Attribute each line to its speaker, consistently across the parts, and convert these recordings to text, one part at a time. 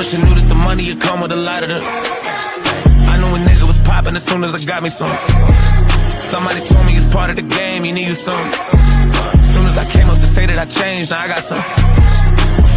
Speaker 1: wish I knew that the money would come with a lot of the. I knew a nigga was popping as soon as I got me some. Somebody told me it's part of the game, you need you some. As soon as I came up to say that I changed, now I got some.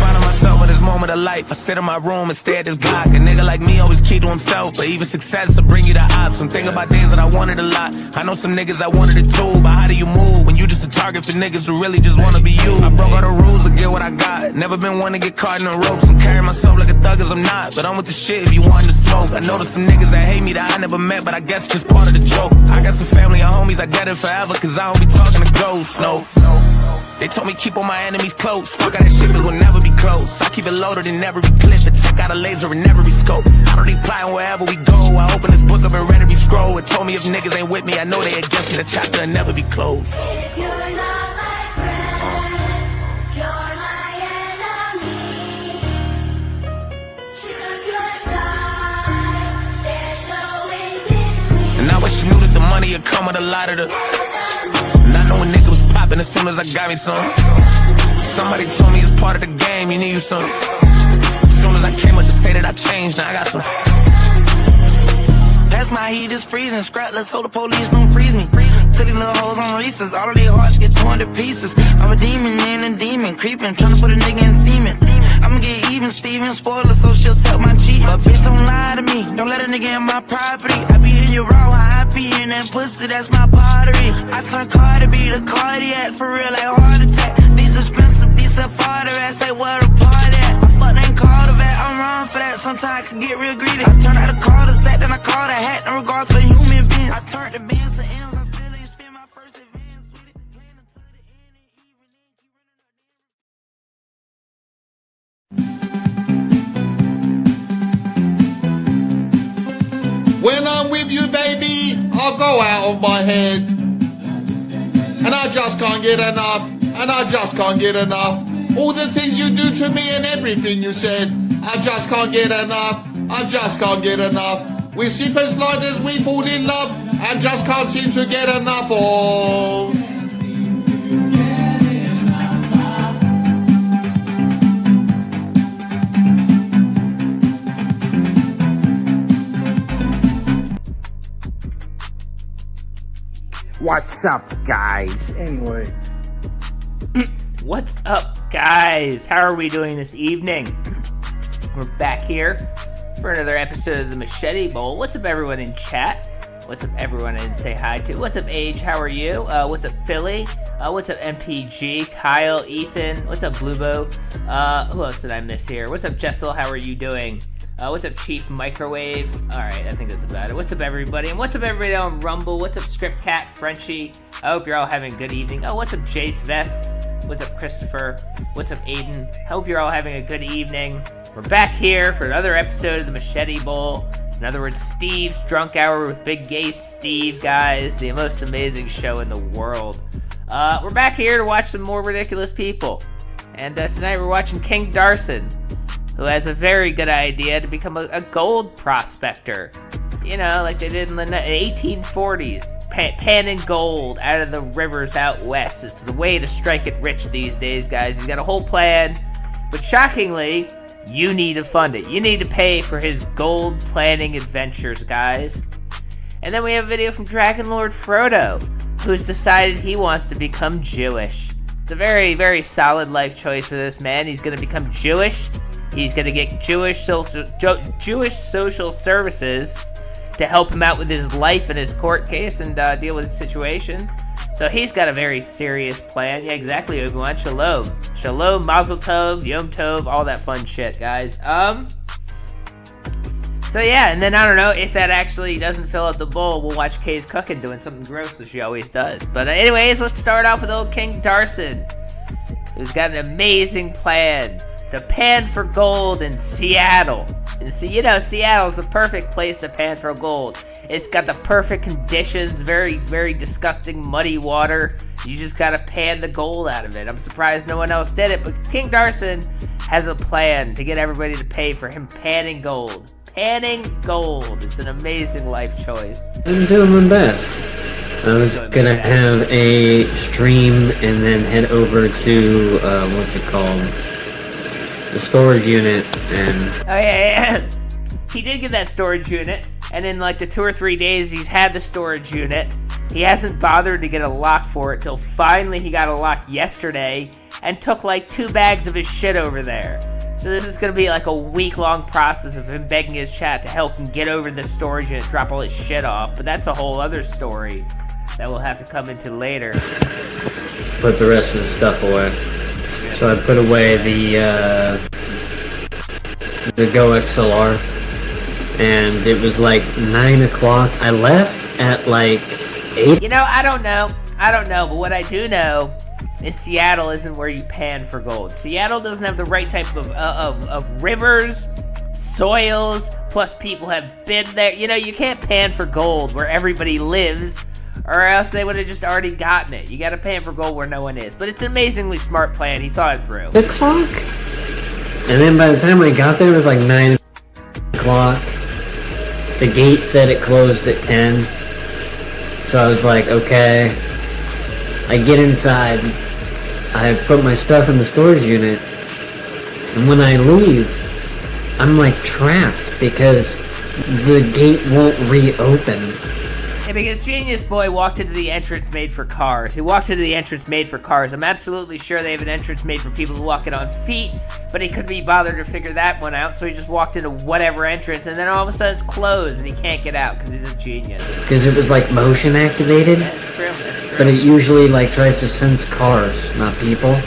Speaker 1: Finding myself in this moment of life. I sit in my room and stare at this Glock. A nigga like me always keep to himself, but even success will bring you the odds. I'm thinking about days that I wanted a lot. I know some niggas that wanted it too, but how do you move when you just a target for niggas who really just wanna be you? I broke all the rules to get what I got. Never been one to get caught in the ropes. I'm carrying myself like a thug as I'm not, but I'm with the shit if you want to smoke. I know there's some niggas that hate me that I never met, but I guess just part of the joke. I got some family and homies, I get it forever, cause I don't be talking to ghosts, no. They told me keep all my enemies close. Fuck all that shit cause we'll never be close. I keep it loaded in every clip and check out a laser in every scope. I don't need plotting wherever we go. I open this book up and read every scroll. It told me if niggas ain't with me, I know they against me. The chapter will never be closed.
Speaker 2: If you're not my friend, you're my enemy. Choose your side, there's no in between.
Speaker 1: And I wish you knew that the money would come with a lot of the. And I know a nigga was popping as soon as I got me some. Somebody told me it's part of the game, you need you some. As soon as I came up to say that I changed, now I got some.
Speaker 3: Pass my heat is freezing, scrapless, so the police don't freeze me. Till these little hoes on recess, all of their hearts get torn to pieces. I'm a demon and a demon, creeping, trying to put a nigga in semen. I'ma get even, Steven, spoiler, so she'll suck my cheek. But bitch, don't lie to me, don't let a nigga in my property. I be in your raw, I be in that pussy, that's my pottery. I turn Cardi B to cardiac, for real, like heart attack. These expensive, these are farther ass, say where the party at. I fuck ain't called a vet, I'm wrong for that, sometimes I can get real greedy. I turn out the call to set, then I call the hat, no regard for human beings. I turn the bands to M's, I still ain't spend my first advance with it. Playing until the end and even then keep running.
Speaker 4: When I'm with you, baby, I'll go out of my head. And I just can't get enough. And I just can't get enough. All the things you do to me and everything you said. I just can't get enough. I just can't get enough. We sleep as light as we fall in love. And just can't seem to get enough of.
Speaker 5: What's up, guys? Anyway.
Speaker 6: What's up, guys? How are we doing this evening? We're back here for another episode of the Machete Bowl. What's up, everyone in chat? What's up, everyone I didn't say hi to? What's up, Age? How are you? What's up, Philly? What's up, MPG? Kyle, Ethan? What's up, Bluebo? Who else did I miss here? What's up, Jessel? How are you doing? What's up, Chief Microwave? Alright, I think that's about it. What's up, everybody? And what's up, everybody on Rumble? What's up, Strip Cat, Frenchie? I hope you're all having a good evening. Oh, what's up, Jace Vest? What's up, Christopher? What's up, Aiden? Hope you're all having a good evening. We're back here for another episode of the Machete Bowl. In other words, Steve's Drunk Hour with Big Gay Steve, guys. The most amazing show in the world. We're back here to watch some more ridiculous people. And tonight we're watching King Darson, who has a very good idea to become a gold prospector. You know, like they did in the 1840s. Panning gold out of the rivers out west. It's the way to strike it rich these days, guys. He's got a whole plan. But shockingly, you need to fund it. You need to pay for his gold planning adventures, guys. And then we have a video from DragonLordFrodo, who's decided he wants to become Jewish. It's a very, very solid life choice for this man. He's going to become Jewish. He's going to get Jewish social services to help him out with his life and his court case and deal with the situation. So he's got a very serious plan. Yeah, exactly, Obi-Wan. Shalom. Shalom, Mazel Tov, Yom Tov, all that fun shit, guys. So yeah, and then I don't know, if that actually doesn't fill up the bowl, we'll watch Kay's cooking, doing something gross as she always does. But anyways, let's start off with old King Darson, who's got an amazing plan to pan for gold in Seattle. And see, you know, Seattle's the perfect place to pan for gold. It's got the perfect conditions, very, very disgusting muddy water. You just gotta pan the gold out of it. I'm surprised no one else did it, but King Darson has a plan to get everybody to pay for him panning gold. Panning gold. It's an amazing life choice.
Speaker 7: I'm doing my best. I was gonna have a stream and then head over to, what's it called? the storage unit, and
Speaker 6: Oh yeah. He did get that storage unit, and in like the 2 or 3 days he's had the storage unit, he hasn't bothered to get a lock for it till finally he got a lock yesterday and took like 2 bags of his shit over there. So this is gonna be like a week-long process of him begging his chat to help him get over the storage unit, drop all his shit off. But that's a whole other story that we'll have to come into later.
Speaker 7: put the rest of the stuff away. So I put away the Go XLR, and it was like 9 o'clock. I left at like 8.
Speaker 6: You know, I don't know, but what I do know is Seattle isn't where you pan for gold. Seattle doesn't have the right type of rivers, soils, plus people have been there. You know, you can't pan for gold where everybody lives, or else they would have just already gotten it. You gotta pan for gold where no one is. But it's an amazingly smart plan. He thought it through.
Speaker 7: 8 o'clock? And then by the time I got there, it was like 9 o'clock. The gate said it closed at 10. So I was like, okay. I get inside. I put my stuff in the storage unit. And when I leave, I'm like trapped because the gate won't reopen.
Speaker 6: Yeah, because Genius Boy walked into the entrance made for cars. He walked into the entrance made for cars. I'm absolutely sure they have an entrance made for people who walk in on feet, but he couldn't be bothered to figure that one out, so he just walked into whatever entrance, and then all of a sudden it's closed, and he can't get out because he's a genius.
Speaker 7: Because it was like motion activated,
Speaker 6: That's true, that's true.
Speaker 7: but it usually like tries to sense cars, not people.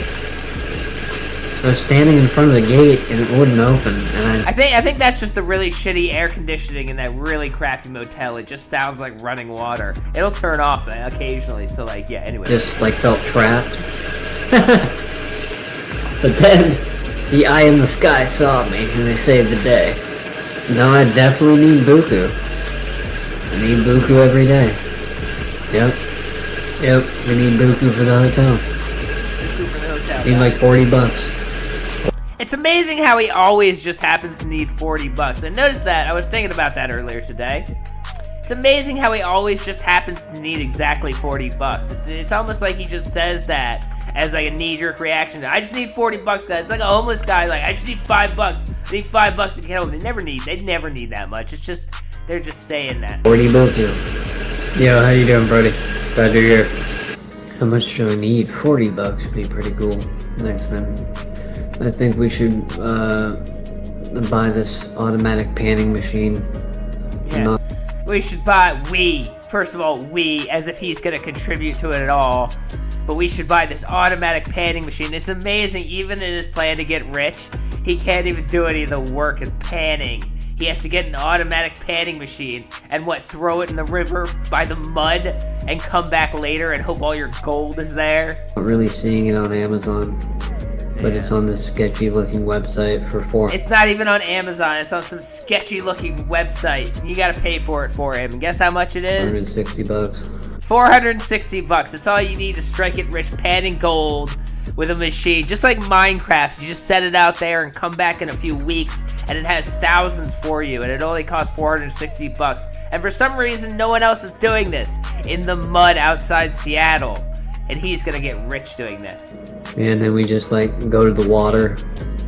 Speaker 7: So I was standing in front of the gate and it wouldn't open, and
Speaker 6: I think that's just the really shitty air conditioning in that really crappy motel. It just sounds like running water. It'll turn off occasionally, so like, yeah, anyway.
Speaker 7: just like felt trapped. But then the eye in the sky saw me and they saved the day. Now I definitely need Buku. I need Buku every day. Yep, we need Buku for the hotel. Need like $40.
Speaker 6: It's amazing how he always just happens to need $40. I noticed that. I was thinking about that earlier today. It's amazing how he always just happens to need exactly $40. It's almost like he just says that as like a knee-jerk reaction. I just need $40, guys. It's like a homeless guy. Like, I just need $5. I need $5 to get home. They never need that much. It's just they're just saying that.
Speaker 7: 40 Buku. Yo, how you doing, Brody? Glad you're here. How much do I need? $40 would be pretty cool. Thanks, man. I think we should buy this automatic panning machine.
Speaker 6: Yeah. We should buy first of all, as if he's gonna contribute to it at all. But we should buy this automatic panning machine. It's amazing, even in his plan to get rich, he can't even do any of the work of panning. He has to get an automatic panning machine and throw it in the river by the mud and come back later and hope all your gold is there.
Speaker 7: Not really seeing it on Amazon, but it's on this sketchy looking website for $4.
Speaker 6: It's not even on Amazon. It's on some sketchy looking website. You gotta pay for it for him. And guess how much it is?
Speaker 7: $160.
Speaker 6: $460. That's all you need to strike it rich, panning gold with a machine. Just like Minecraft, you just set it out there and come back in a few weeks and it has thousands for you, and it only costs $460. And for some reason, no one else is doing this in the mud outside Seattle. And he's gonna get rich doing this.
Speaker 7: And then we just like go to the water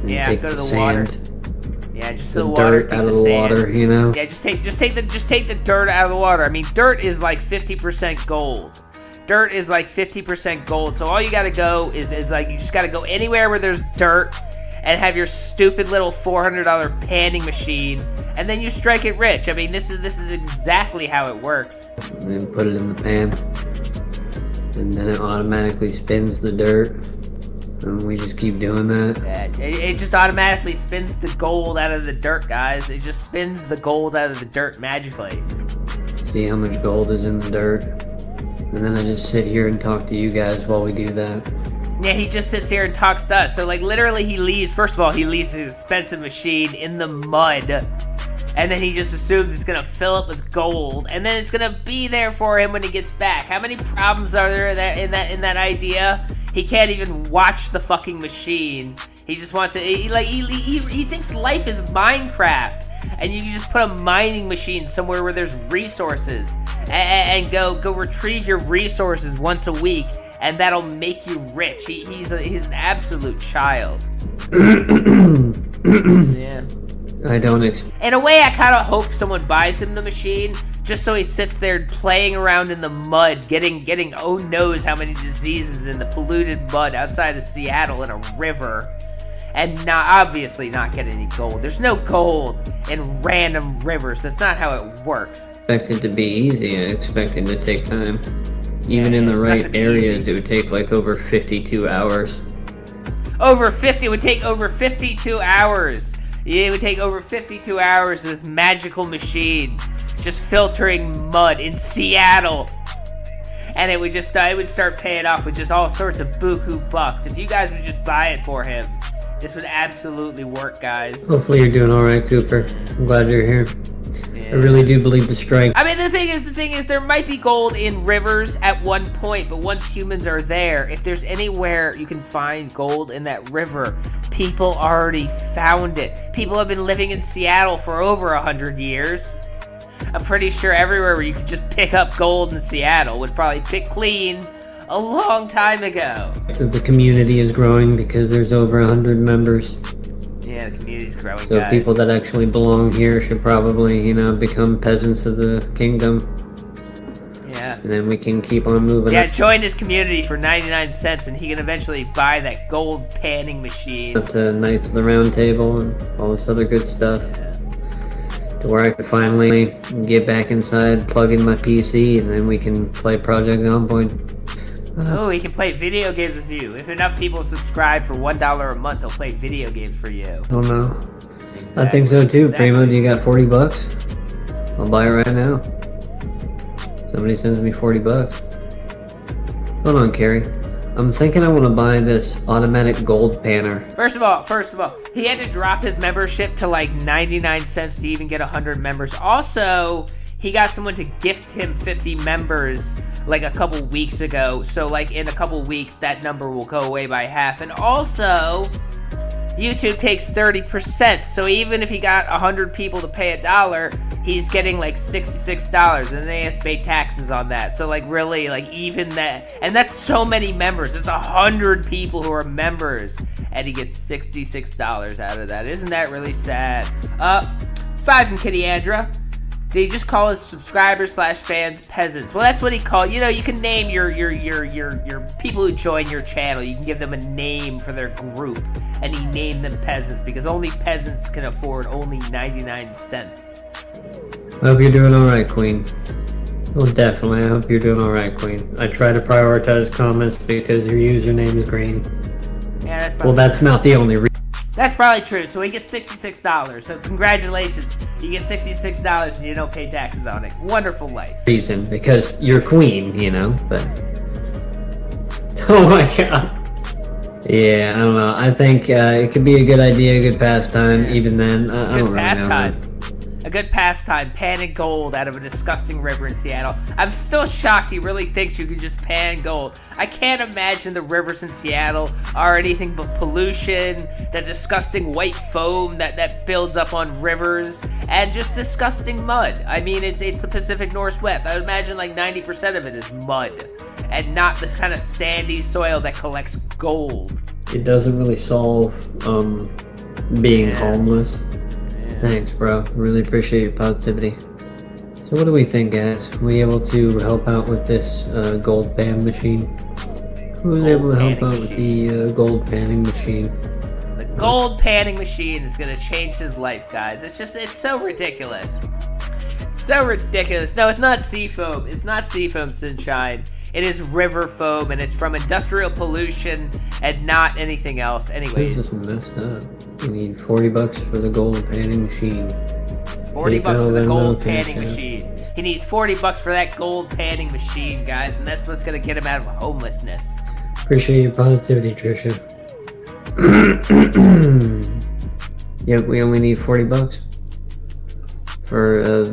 Speaker 7: and take
Speaker 6: go to
Speaker 7: the
Speaker 6: the
Speaker 7: sand.
Speaker 6: water. Yeah, just
Speaker 7: The
Speaker 6: the water,
Speaker 7: dirt
Speaker 6: take
Speaker 7: out of
Speaker 6: the
Speaker 7: the
Speaker 6: sand.
Speaker 7: water, you know?
Speaker 6: Yeah, just take the dirt out of the water. I mean, dirt is like 50% gold. Dirt is like 50% gold. So all you gotta go is like, you just gotta go anywhere where there's dirt and have your stupid little $400 panning machine, and then you strike it rich. I mean, this is exactly how it works.
Speaker 7: And then put it in the pan. And then it automatically spins the dirt. And we just keep doing that.
Speaker 6: It just automatically spins the gold out of the dirt, guys. It just spins the gold out of the dirt magically.
Speaker 7: See how much gold is in the dirt. And then I just sit here and talk to you guys while we do that.
Speaker 6: Yeah, he just sits here and talks to us. So, like, literally he leaves his expensive machine in the mud. And then he just assumes it's gonna fill up with gold, and then it's gonna be there for him when he gets back. How many problems are there in that idea? He can't even watch the fucking machine. He just wants to. He thinks life is Minecraft, and you can just put a mining machine somewhere where there's resources, and go retrieve your resources once a week, and that'll make you rich. He's an absolute child. Yeah.
Speaker 7: I don't
Speaker 6: In a way, I kind of hope someone buys him the machine, just so he sits there playing around in the mud, getting oh knows how many diseases in the polluted mud outside of Seattle in a river, and obviously not get any gold. There's no gold in random rivers. That's not how it works.
Speaker 7: expect it to be easy. I expect it to take time. Even in the right areas, it would take like over 52 hours.
Speaker 6: It would take over 52 hours. Yeah, it would take over 52 hours, this magical machine just filtering mud in Seattle. And it would start paying off with just all sorts of buku bucks. If you guys would just buy it for him, this would absolutely work, guys.
Speaker 7: Hopefully you're doing alright, Cooper. I'm glad you're here. I really do believe the strike.
Speaker 6: I mean, the thing is, there might be gold in rivers at one point, but once humans are there, if there's anywhere you can find gold in that river, people already found it. People have been living in Seattle for over 100 years. I'm pretty sure everywhere where you could just pick up gold in Seattle was probably picked clean a long time ago.
Speaker 7: The community is growing because there's over 100 members.
Speaker 6: Yeah, the community's growing,
Speaker 7: So
Speaker 6: guys.
Speaker 7: people that actually belong here should probably, become peasants of the kingdom.
Speaker 6: Yeah.
Speaker 7: And then we can keep on moving.
Speaker 6: Yeah, join his community for 99 cents and he can eventually buy that gold panning machine.
Speaker 7: Up to Knights of the Round Table and all this other good stuff. To where I can finally get back inside, plug in my PC, and then we can play Project Zomboid.
Speaker 6: Oh, he can play video games with you. If enough people subscribe for $1 a month, he'll play video games for you.
Speaker 7: I don't know.
Speaker 6: Exactly.
Speaker 7: I think so too.
Speaker 6: Exactly.
Speaker 7: Primo, do you got 40 bucks? I'll buy it right now. Somebody sends me 40 bucks. Hold on, Carrie. I'm thinking I want to buy this automatic gold panner.
Speaker 6: First of all, he had to drop his membership to like 99 cents to even get 100 members. Also, he got someone to gift him 50 members like a couple weeks ago. So like in a couple weeks, that number will go away by half. And also, YouTube takes 30%. So even if he got 100 people to pay $1, he's getting like $66, and they have to pay taxes on that. So like really, like even that, and that's so many members. It's 100 people who are members, and he gets $66 out of that. Isn't that really sad? 5 from Kitty Andra. Did he just call his subscribers / fans peasants? Well, that's what he called. You know, you can name your people who join your channel. You can give them a name for their group, and he named them peasants because only peasants can afford only 99 cents.
Speaker 7: I hope you're doing alright, Queen. Well, definitely. I hope you're doing alright, Queen. I try to prioritize comments because your username is green.
Speaker 6: Yeah, that's probably
Speaker 7: Well, that's not the only reason.
Speaker 6: That's probably true. So he gets $66. So congratulations. You get $66 and you don't pay taxes on it. Wonderful life.
Speaker 7: Because you're queen, but oh my god. Yeah, I don't know. I think it could be a good idea, a good pastime. Even then, I don't really know.
Speaker 6: A good pastime, panning gold out of a disgusting river in Seattle. I'm still shocked he really thinks you can just pan gold. I can't imagine the rivers in Seattle are anything but pollution, that disgusting white foam that builds up on rivers, and just disgusting mud. I mean, it's the Pacific Northwest. I would imagine like 90% of it is mud, and not this kind of sandy soil that collects gold.
Speaker 7: It doesn't really solve being homeless. Thanks, bro. Really appreciate your positivity. So what do we think, guys? Are we able to help out with this gold pan machine? Who was able to help out with the gold panning machine?
Speaker 6: The gold panning machine is gonna change his life, guys. It's so ridiculous. It's so ridiculous. No, it's not sea foam. It's not sea foam, Sunshine. It is river foam, and it's from industrial pollution and not anything else. Anyways.
Speaker 7: This is messed up. We need 40 bucks for the gold panning machine.
Speaker 6: 40 bucks for the gold panning machine. He needs 40 bucks for that gold panning machine, guys, and that's what's gonna get him out of homelessness.
Speaker 7: Appreciate your positivity, Trisha. Yep, we only need 40 bucks for a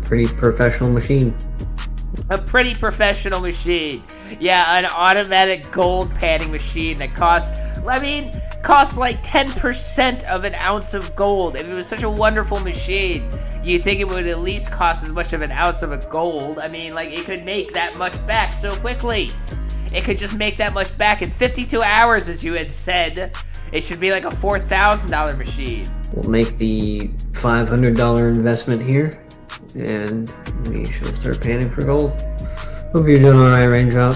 Speaker 7: pretty professional machine.
Speaker 6: A pretty professional machine. Yeah, an automatic gold panning machine that costs like 10% of an ounce of gold. If it was such a wonderful machine, you think it would at least cost as much of an ounce of a gold. I mean, like, it could make that much back so quickly. it could just make that much back in 52 hours, as you had said. It should be like a $4,000 machine.
Speaker 7: We'll make the $500 investment here, and we shall start panning for gold. Hope you're doing alright, Raindrop.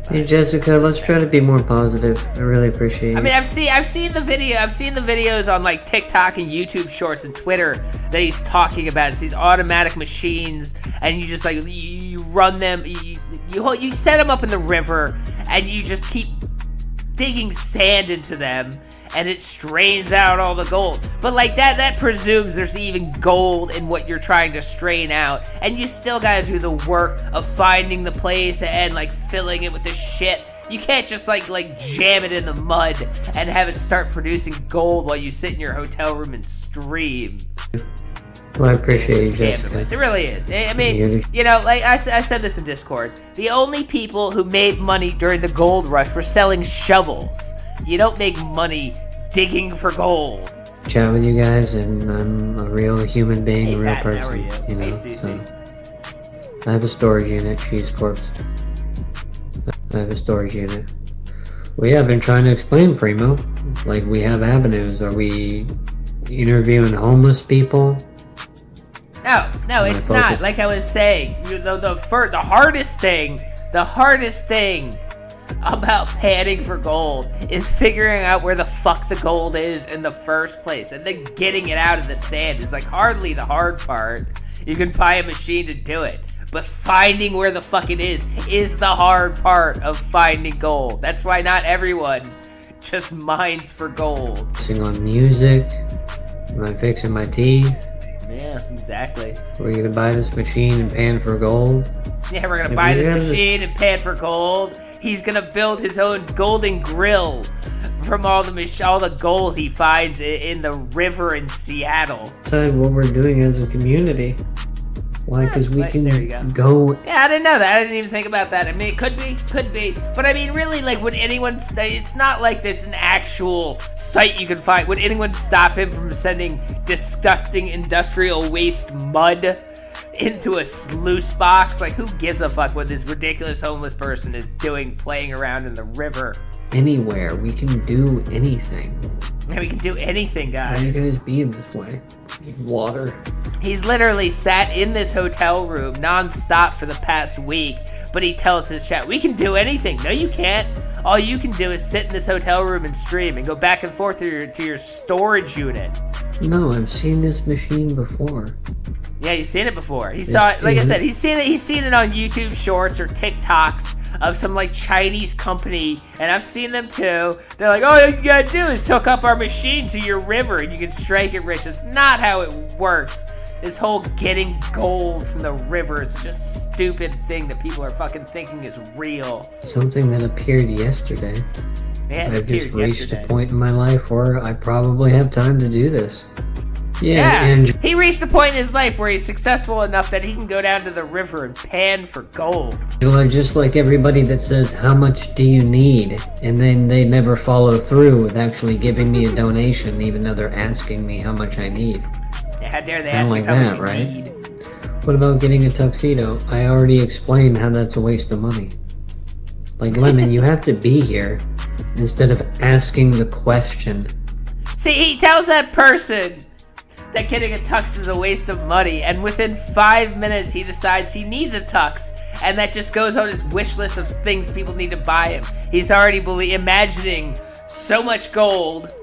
Speaker 7: Hey Jessica, let's try to be more positive. I really appreciate it.
Speaker 6: I mean, I've seen the videos on like TikTok and YouTube Shorts and Twitter that he's talking about. It's these automatic machines, and you just like you run them, you set them up in the river, and you just keep digging sand into them, and it strains out all the gold. But like that presumes there's even gold in what you're trying to strain out, and you still gotta do the work of finding the place and like filling it with this shit. You can't just like jam it in the mud and have it start producing gold while you sit in your hotel room and stream.
Speaker 7: Well, I appreciate you, Jessica.
Speaker 6: It really is. I mean, you know, like I said this in Discord, the only people who made money during the gold rush were selling shovels. You don't make money digging for gold.
Speaker 7: Chat with you guys, and I'm a real human being,
Speaker 6: Hey,
Speaker 7: a real
Speaker 6: Pat,
Speaker 7: person.
Speaker 6: how are you?
Speaker 7: You know,
Speaker 6: Hey, Susie.
Speaker 7: so I have a storage unit, cheese corpse. I have a storage unit. We have been trying to explain, Primo. Like, we have avenues. Are we interviewing homeless people?
Speaker 6: No, it's not. Like I was saying, the hardest thing about panning for gold is figuring out where the fuck the gold is in the first place, and then getting it out of the sand is like hardly the hard part. You can buy a machine to do it, but finding where the fuck it is the hard part of finding gold. That's why not everyone just mines for gold.
Speaker 7: Sing on music. Am I fixing my teeth?
Speaker 6: Yeah, exactly.
Speaker 7: We're gonna buy this machine and pan for gold.
Speaker 6: Yeah, we're gonna buy this machine and pan for gold. He's gonna build his own golden grill from all the gold he finds in the river in Seattle.
Speaker 7: Decide what we're doing as a community. Why? Because we can
Speaker 6: there you
Speaker 7: go.
Speaker 6: Yeah, I didn't know that. I didn't even think about that. I mean, it could be. But I mean, really, like, would anyone it's not like there's an actual site you can find. Would anyone stop him from sending disgusting industrial waste mud into a sluice box? Like, who gives a fuck what this ridiculous homeless person is doing playing around in the river?
Speaker 7: Anywhere. We can do anything.
Speaker 6: And we can do anything, guys.
Speaker 7: Why you guys being this way? Water.
Speaker 6: He's literally sat in this hotel room non-stop for the past week, but he tells his chat, we can do anything. No, you can't. All you can do is sit in this hotel room and stream and go back and forth to your storage unit.
Speaker 7: No, I've seen this machine before.
Speaker 6: Yeah, you've seen it before. He saw it, like I said, he's seen it on YouTube Shorts or TikToks of some like Chinese company, and I've seen them too. They're like, all you gotta do is hook up our machine to your river and you can strike it rich. It's not how it works. This whole getting gold from the river is just a stupid thing that people are fucking thinking is real.
Speaker 7: Something that appeared yesterday.
Speaker 6: Yeah,
Speaker 7: I've just reached a point in my life where I probably have time to do this.
Speaker 6: Yeah,
Speaker 7: and
Speaker 6: he reached a point in his life where he's successful enough that he can go down to the river and pan for gold.
Speaker 7: You're just like everybody that says, how much do you need? And then they never follow through with actually giving me a donation, even though they're asking me how much I need.
Speaker 6: How dare they
Speaker 7: Kinda
Speaker 6: ask
Speaker 7: like
Speaker 6: you how
Speaker 7: that,
Speaker 6: much you
Speaker 7: right?
Speaker 6: need?
Speaker 7: What about getting a tuxedo? I already explained how that's a waste of money. Like, Lemon, you have to be here instead of asking the question.
Speaker 6: See, he tells that person that getting a tux is a waste of money, and within 5 minutes he decides he needs a tux, and that just goes on his wish list of things people need to buy him. He's already imagining so much gold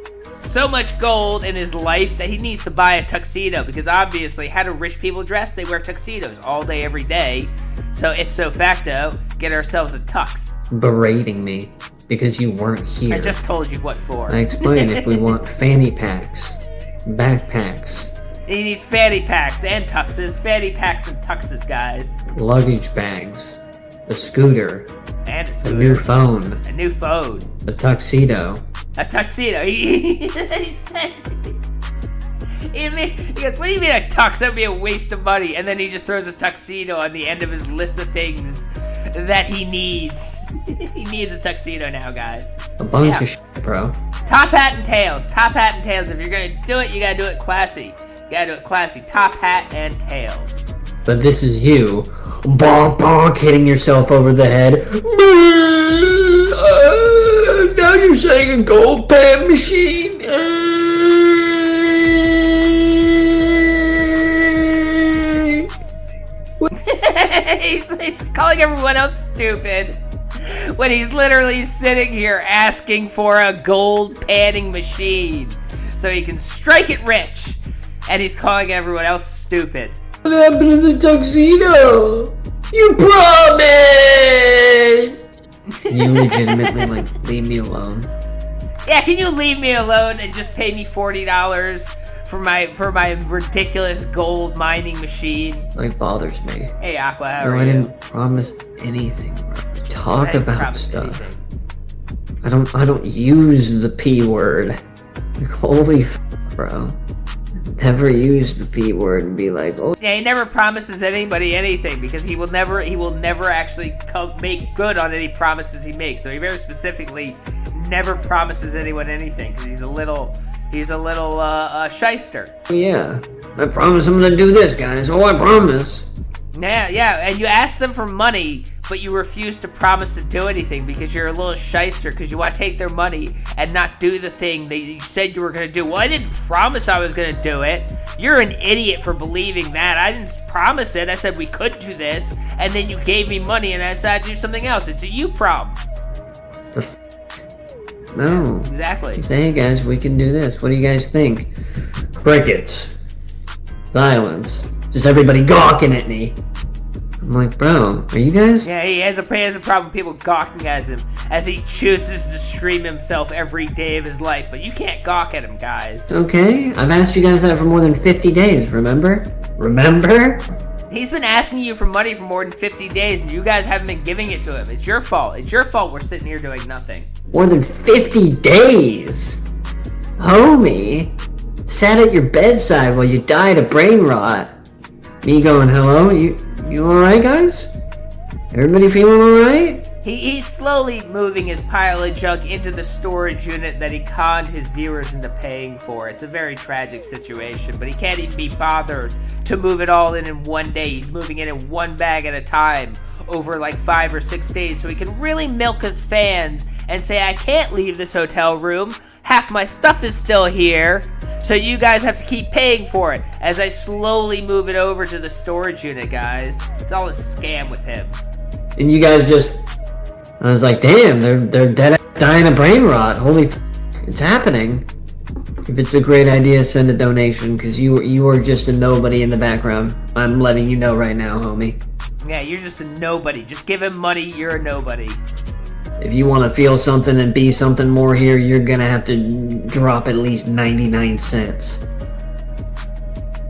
Speaker 6: in his life that he needs to buy a tuxedo, because obviously how do rich people dress? They wear tuxedos all day, every day. So ipso facto, get ourselves a tux.
Speaker 7: Berating me because you weren't here.
Speaker 6: I just told you what for.
Speaker 7: I explained if we want fanny packs, backpacks,
Speaker 6: He needs fanny packs and tuxes. Fanny packs and tuxes, guys.
Speaker 7: luggage bags, a scooter,
Speaker 6: And a
Speaker 7: a
Speaker 6: scooter.
Speaker 7: new phone,
Speaker 6: A new phone.
Speaker 7: a tuxedo.
Speaker 6: A tuxedo. He said... He goes, what do you mean a tux? That would be a waste of money. And then he just throws a tuxedo on the end of his list of things that he needs. He needs a tuxedo now, guys.
Speaker 7: A bunch
Speaker 6: Yeah.
Speaker 7: of shit, bro.
Speaker 6: Top hat and tails. Top hat and tails. If you're gonna do it, you gotta do it classy. You gotta do it classy. Top hat and tails.
Speaker 7: But this is you, bonk bonk, hitting yourself over the head. Now you're saying a gold pan machine.
Speaker 6: He's calling everyone else stupid when he's literally sitting here asking for a gold panning machine so he can strike it rich, and he's calling everyone else stupid.
Speaker 7: What happened to the tuxedo? You promised! You legitimately, like, leave me alone.
Speaker 6: Yeah, can you leave me alone and just pay me $40 for my ridiculous gold mining machine?
Speaker 7: Like, bothers me.
Speaker 6: Hey, Aqua, how
Speaker 7: No,
Speaker 6: are
Speaker 7: I
Speaker 6: you?
Speaker 7: didn't promise anything, bro. Talk
Speaker 6: I didn't
Speaker 7: about
Speaker 6: promise
Speaker 7: stuff.
Speaker 6: anything.
Speaker 7: I don't use the P word. Like, holy bro. Never use the P word and be like, oh.
Speaker 6: Yeah, he never promises anybody anything because he will never actually make good on any promises he makes. So he very specifically never promises anyone anything because he's a little shyster.
Speaker 7: Yeah, I promise I'm gonna do this, guys. Oh, I promise.
Speaker 6: Yeah, and you ask them for money, but you refuse to promise to do anything because you're a little shyster because you want to take their money and not do the thing that you said you were going to do. Well, I didn't promise I was going to do it. You're an idiot for believing that. I didn't promise it. I said we could do this, and then you gave me money and I decided to do something else. It's a you problem.
Speaker 7: No.
Speaker 6: Exactly.
Speaker 7: Say, hey guys, we can do this. What do you guys think? Crickets. Silence. Just everybody gawking at me. I'm like, bro, are you guys?
Speaker 6: Yeah, he has a problem with people gawking at him as he chooses to stream himself every day of his life, but you can't gawk at him, guys.
Speaker 7: Okay, I've asked you guys that for more than 50 days, remember? Remember?
Speaker 6: He's been asking you for money for more than 50 days, and you guys haven't been giving it to him. It's your fault. It's your fault we're sitting here doing nothing.
Speaker 7: More than 50 days? Homie, sat at your bedside while you died of brain rot. Me going, hello, you alright, guys? Everybody feeling alright?
Speaker 6: He's slowly moving his pile of junk into the storage unit that he conned his viewers into paying for. It's a very tragic situation, but he can't even be bothered to move it all in one day. He's moving it in one bag at a time over like 5 or 6 days so he can really milk his fans and say, I can't leave this hotel room. Half my stuff is still here, so you guys have to keep paying for it as I slowly move it over to the storage unit, guys. It's all a scam with him.
Speaker 7: And you guys just... I was like, damn, they're dead dying of brain rot. Holy it's happening. If it's a great idea, send a donation, because you are just a nobody in the background. I'm letting you know right now, homie.
Speaker 6: Yeah, you're just a nobody. Just give him money, you're a nobody.
Speaker 7: If you want to feel something and be something more here, you're gonna have to drop at least 99 cents.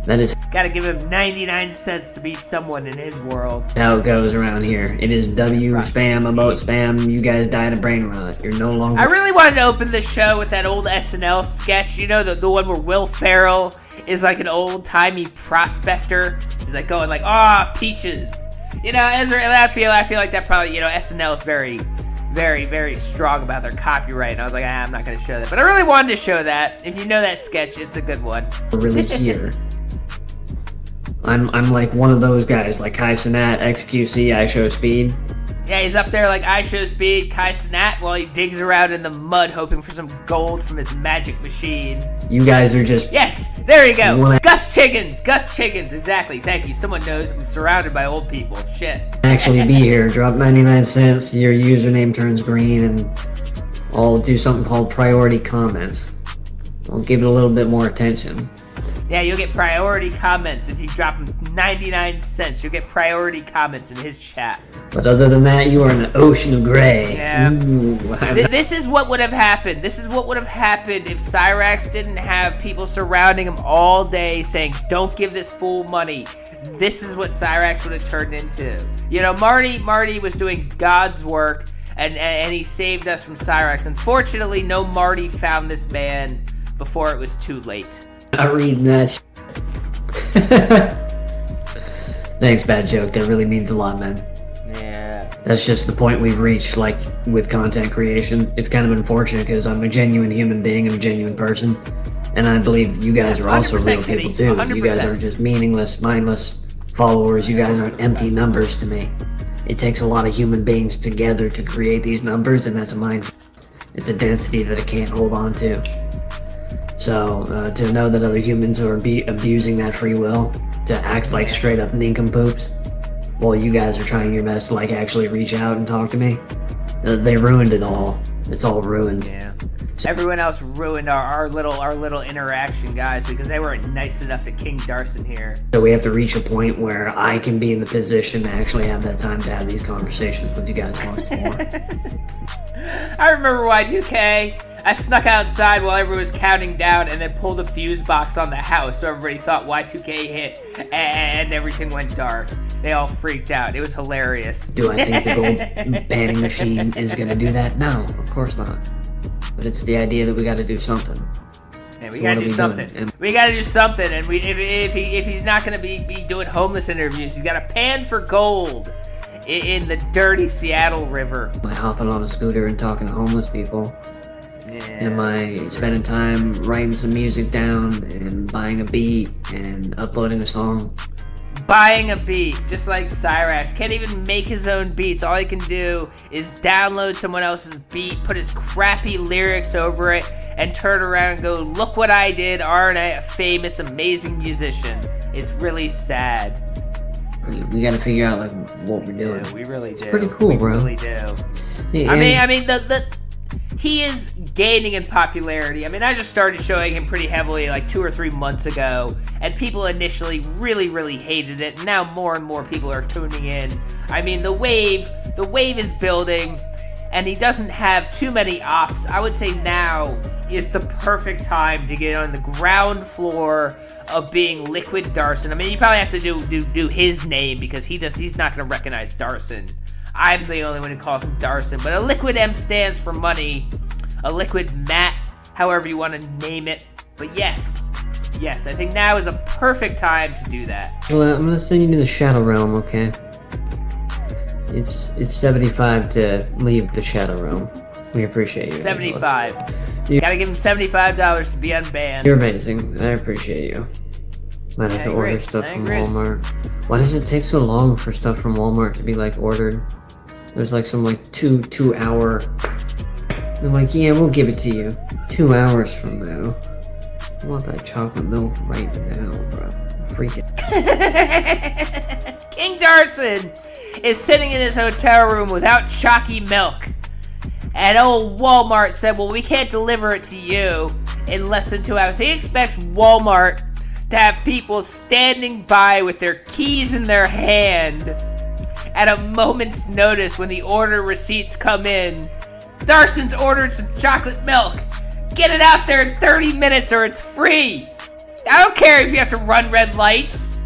Speaker 7: That is
Speaker 6: Gotta give him 99 cents to be someone in his world.
Speaker 7: how it goes around here. It is W spam, emote spam. You guys died of brain rot. You're no longer.
Speaker 6: I really wanted to open the show with that old SNL sketch. You know, the one where Will Ferrell is like an old-timey prospector. He's like going like, peaches. You know, I feel like that probably, you know, SNL is very, very strong about their copyright. And I was like, I'm not going to show that. But I really wanted to show that. If you know that sketch, it's a good one.
Speaker 7: Really here. I'm like one of those guys, like Kai Cenat, XQC, I Show Speed.
Speaker 6: Yeah, he's up there like I Show Speed, Kai Cenat, while he digs around in the mud hoping for some gold from his magic machine.
Speaker 7: You guys are just...
Speaker 6: Yes, there you go.
Speaker 7: wanna-
Speaker 6: Gus Chickens, exactly. Thank you. Someone knows I'm surrounded by old people. Shit.
Speaker 7: actually be here. Drop 99 cents, your username turns green, and I'll do something called priority comments. I'll give it a little bit more attention.
Speaker 6: Yeah, you'll get priority comments if you drop him 99 cents. You'll get priority comments in his chat.
Speaker 7: But other than that, you are in an ocean of gray.
Speaker 6: Yeah.
Speaker 7: Ooh,
Speaker 6: This is what would have happened. This is what would have happened if Cyrax didn't have people surrounding him all day saying, don't give this fool money. This is what Cyrax would have turned into. You know, Marty was doing God's work, and he saved us from Cyrax. Unfortunately, no Marty found this man before it was too late.
Speaker 7: Not reading that Thanks, bad joke. That really means a lot, man.
Speaker 6: Yeah.
Speaker 7: That's just the point we've reached, like, with content creation. It's kind of unfortunate because I'm a genuine human being, I'm a genuine person. And I believe you guys are also real
Speaker 6: 100%
Speaker 7: people
Speaker 6: kidding.
Speaker 7: too. You guys
Speaker 6: 100%.
Speaker 7: are just meaningless, mindless followers. You guys aren't empty numbers to me. It takes a lot of human beings together to create these numbers, and that's a mind. It's a density that it can't hold on to. So to know that other humans are abusing that free will to act like straight up nincompoops, while you guys are trying your best to like actually reach out and talk to me, they ruined it all. It's all ruined.
Speaker 6: Yeah. Everyone else ruined our little interaction, guys, because they weren't nice enough to King Darson here.
Speaker 7: So we have to reach a point where I can be in the position to actually have that time to have these conversations with you guys once more.
Speaker 6: I remember Y2K. I snuck outside while everyone was counting down and then pulled the fuse box on the house so everybody thought Y2K hit and everything went dark. They all freaked out. It was hilarious.
Speaker 7: Do I think the gold panning machine is going to do that? No, of course not. But it's the idea that we got to do something.
Speaker 6: Yeah, we gotta do something. We gotta do something, and if he's not gonna be doing homeless interviews, he's gotta pan for gold in the dirty Seattle River.
Speaker 7: Am I hopping on a scooter and talking to homeless people?
Speaker 6: Yeah.
Speaker 7: Am I spending time writing some music down and buying a beat and uploading a song?
Speaker 6: Buying a beat, just like Cyrax. Can't even make his own beats. All he can do is download someone else's beat, put his crappy lyrics over it, and turn around and go, look what I did, aren't I a famous, amazing musician? It's really sad.
Speaker 7: We gotta figure out like what we're doing.
Speaker 6: Yeah, we really do.
Speaker 7: It's pretty cool, bro.
Speaker 6: We really do.
Speaker 7: Yeah,
Speaker 6: I mean, he is gaining in popularity. I mean, I just started showing him pretty heavily like 2 or 3 months ago, and people initially really hated it. Now more and more people are tuning in. I mean, the wave is building, and he doesn't have too many ops. I would say now is the perfect time to get on the ground floor of being Liquid Darson. I mean, you probably have to do his name because he's not going to recognize Darson. I'm the only one who calls him Darson, but a Liquid M stands for money, a Liquid Matt, however you want to name it. But yes, I think now is a perfect time to do that.
Speaker 7: Well, I'm gonna send you to the Shadow Realm, okay? It's 75 to leave the Shadow Realm. We appreciate you.
Speaker 6: 75. You gotta give him $75 to be unbanned.
Speaker 7: You're amazing. I appreciate you. Might have to order stuff from Walmart. Why does it take so long for stuff from Walmart to be like ordered? There's like some like two hour. I'm like, yeah, we'll give it to you. 2 hours from now. I want that chocolate milk right now, bro. Freak it.
Speaker 6: King Darson is sitting in his hotel room without chalky milk. And old Walmart said, well, we can't deliver it to you in less than 2 hours. He expects Walmart to have people standing by with their keys in their hand at a moment's notice when the order receipts come in. Darson's ordered some chocolate milk. Get it out there in 30 minutes or it's free. I don't care if you have to run red lights.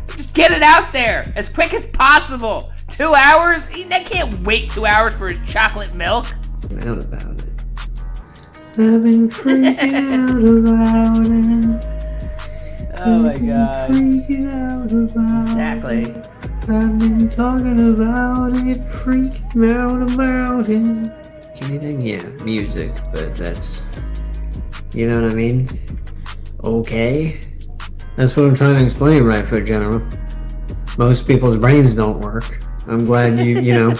Speaker 6: Just get it out there as quick as possible. 2 hours? He can't wait 2 hours for his chocolate milk.
Speaker 7: Out about it. I've been freaking out about it.
Speaker 6: Oh my god.
Speaker 7: Freaking out about
Speaker 6: Exactly.
Speaker 7: it. I've been talking about it, freaking out about it. Anything? Yeah, music, but that's, you know what I mean? Okay. That's what I'm trying to explain, right foot general. Most people's brains don't work. I'm glad you know,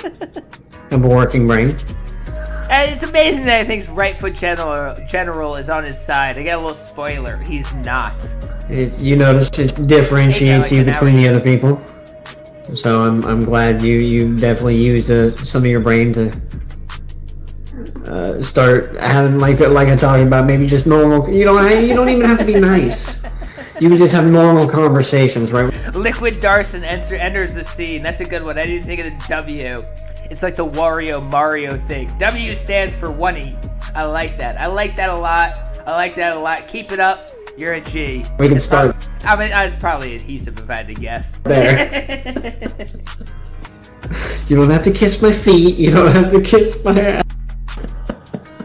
Speaker 7: have a working brain.
Speaker 6: It's amazing that I think Right Foot General is on his side. I get a little spoiler. He's not.
Speaker 7: You notice it differentiates you between the other people. So I'm glad you definitely used some of your brain to start having like I talked about, maybe just normal. You don't even have to be nice. You can just have normal conversations, right?
Speaker 6: Liquid Darson enters the scene. That's a good one. I didn't think of the W. It's like the Wario Mario thing. W stands for one-E. I like that. I like that a lot. Keep it up. You're a G.
Speaker 7: We can start.
Speaker 6: I mean, it's probably adhesive if I had to guess.
Speaker 7: There. You don't have to kiss my feet. You don't have to kiss my ass.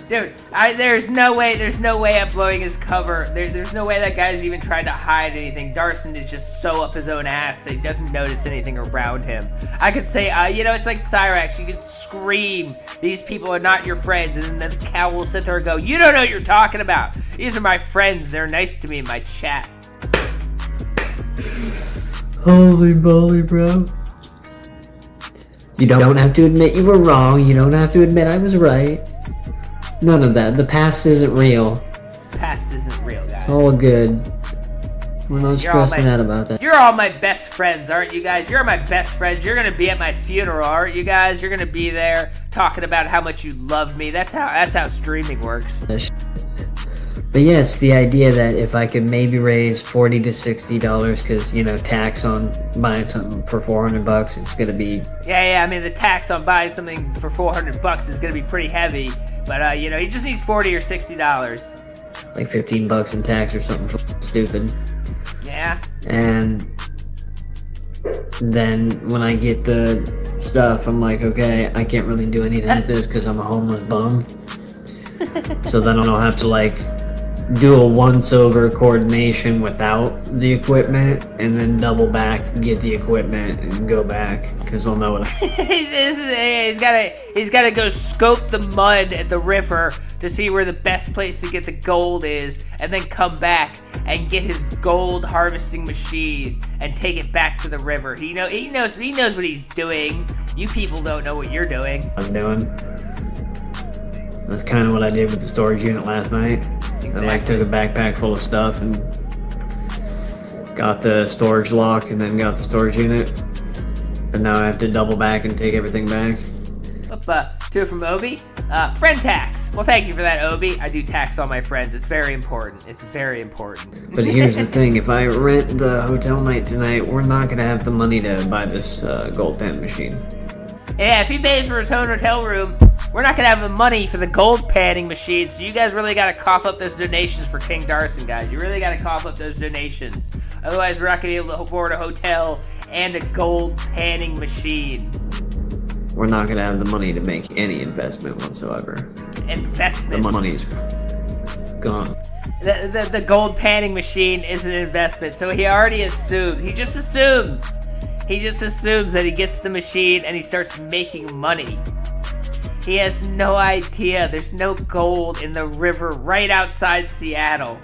Speaker 6: Dude, there's no way I'm blowing his cover. There's no way that guy's even trying to hide anything. Darson is just so up his own ass that he doesn't notice anything around him. I could say, it's like Cyrax. You could scream, these people are not your friends, and then the cow will sit there and go, you don't know what you're talking about. These are my friends. They're nice to me in my chat.
Speaker 7: Holy moly, bro. You don't have to admit you were wrong. You don't have to admit I was right. None of that. The past isn't real.
Speaker 6: Past isn't real, guys.
Speaker 7: It's all good. We're not
Speaker 6: You're all
Speaker 7: stressing out about that.
Speaker 6: You're all my best friends, aren't you guys? You're my best friends. You're gonna be at my funeral, aren't you guys? You're gonna be there talking about how much you love me. That's how streaming works.
Speaker 7: But yes, the idea that if I could maybe raise $40 to $60, because you know, tax on buying something for $400, it's gonna be.
Speaker 6: Yeah. I mean, the tax on buying something for $400 is gonna be pretty heavy. But you know, he just needs $40 or $60.
Speaker 7: Like $15 in tax or something stupid.
Speaker 6: Yeah.
Speaker 7: And then when I get the stuff, I'm like, okay, I can't really do anything with this because I'm a homeless bum. So then I'll have to like do a once-over coordination without the equipment, and then double back, get the equipment, and go back because I'll know what.
Speaker 6: He's gotta go scope the mud at the river to see where the best place to get the gold is, and then come back and get his gold harvesting machine and take it back to the river. He knows what he's doing. You people don't know what you're doing.
Speaker 7: I'm doing. That's kind of what I did with the storage unit last night.
Speaker 6: Exactly.
Speaker 7: I like took a backpack full of stuff and got the storage lock and then got the storage unit. And now I have to double back and take everything back.
Speaker 6: Two from Obi. Friend tax. Well, thank you for that, Obi. I do tax all my friends. It's very important.
Speaker 7: But here's the thing. If I rent the hotel night tonight, we're not going to have the money to buy this gold pen machine.
Speaker 6: Yeah, if he pays for his own hotel room, we're not going to have the money for the gold panning machine, so you guys really got to cough up those donations for King Darson, guys. You really got to cough up those donations. Otherwise, we're not going to be able to afford a hotel and a gold panning machine.
Speaker 7: We're not going to have the money to make any investment whatsoever.
Speaker 6: Investment?
Speaker 7: The money's gone.
Speaker 6: The gold panning machine is an investment, so he already assumed. He just assumes that he gets the machine and he starts making money. He has no idea there's no gold in the river right outside Seattle.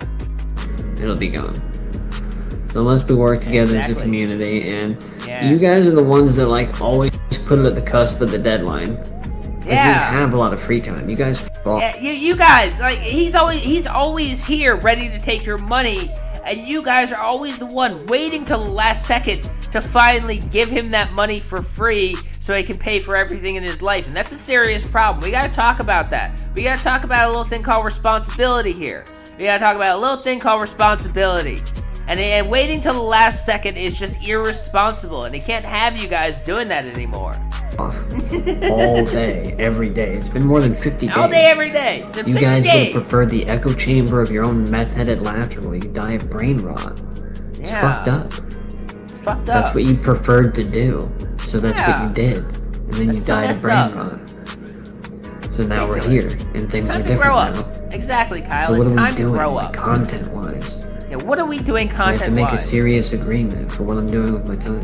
Speaker 7: It'll be gone. So unless we work together as a community, and you guys are the ones that like always put it at the cusp of the deadline.
Speaker 6: Yeah.
Speaker 7: You have a lot of free time. You guys.
Speaker 6: Yeah, you guys, like he's always here, ready to take your money, and you guys are always the one waiting till the last second to finally give him that money for free so he can pay for everything in his life. And that's a serious problem. We gotta talk about that. We gotta talk about a little thing called responsibility here. We gotta talk about a little thing called responsibility. And waiting till the last second is just irresponsible, and he can't have you guys doing that anymore.
Speaker 7: All day, every day. It's been more than 50 days.
Speaker 6: All day, every day.
Speaker 7: You guys would prefer the echo chamber of your own meth-headed laughter while you die of brain rot. It's fucked up.
Speaker 6: It's fucked up.
Speaker 7: That's what you preferred to do. So that's what you did. And then you died of brain rot. So now we're here, and things are different now.
Speaker 6: Exactly, Kyle.
Speaker 7: So what
Speaker 6: it's
Speaker 7: are
Speaker 6: time
Speaker 7: we doing,
Speaker 6: to grow
Speaker 7: like,
Speaker 6: up.
Speaker 7: content-wise?
Speaker 6: Yeah, what are we doing content-wise?
Speaker 7: I have to make a serious agreement for what I'm doing with my time.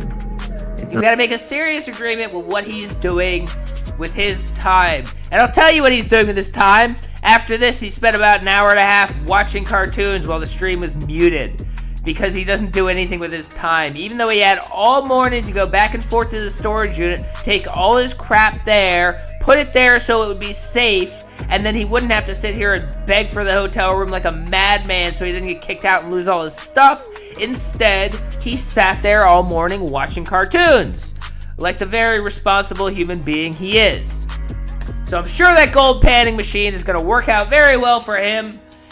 Speaker 6: You gotta make a serious agreement with what he's doing with his time. And I'll tell you what he's doing with his time. After this, he spent about an hour and a half watching cartoons while the stream was muted. Because he doesn't do anything with his time. Even though he had all morning to go back and forth to the storage unit, take all his crap there, put it there so it would be safe, and then he wouldn't have to sit here and beg for the hotel room like a madman so he didn't get kicked out and lose all his stuff. Instead, he sat there all morning watching cartoons, like the very responsible human being he is. So I'm sure that gold panning machine is going to work out very well for him,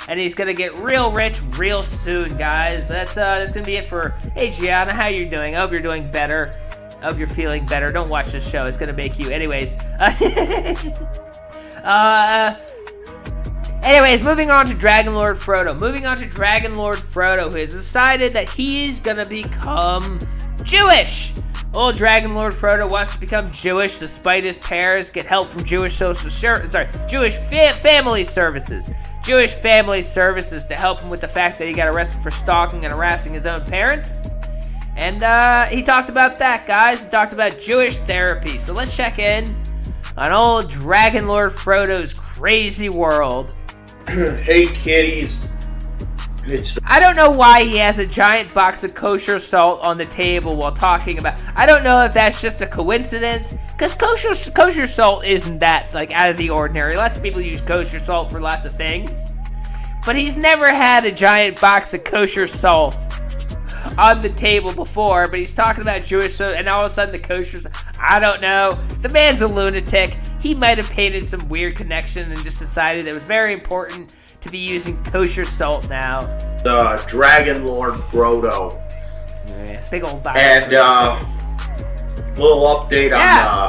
Speaker 6: and he's going to get real rich real soon, guys. But that's going to be it for... Hey, Gianna, how you doing? I hope you're doing better. I hope you're feeling better. Don't watch this show. It's going to make you... Anyways, moving on to DragonLordFrodo. DragonLordFrodo, who has decided that he's gonna become Jewish. Old DragonLordFrodo wants to become Jewish despite his parents get help from Jewish family services. Jewish family services to help him with the fact that he got arrested for stalking and harassing his own parents. And he talked about that, guys. He talked about Jewish therapy. So let's check in on old DragonLordFrodo's crazy world.
Speaker 8: Hey kitties,
Speaker 6: I don't know why he has a giant box of kosher salt on the table while talking about. I don't know if that's just a coincidence, because kosher salt isn't that like out of the ordinary. Lots of people use kosher salt for lots of things, but he's never had a giant box of kosher salt on the table before. But he's talking about Jewish salt, and all of a sudden the kosher. I don't know. The man's a lunatic. He might have painted some weird connection and just decided it was very important to be using kosher salt now.
Speaker 8: The DragonLordFrodo.
Speaker 6: Yeah, big old box.
Speaker 8: And little update on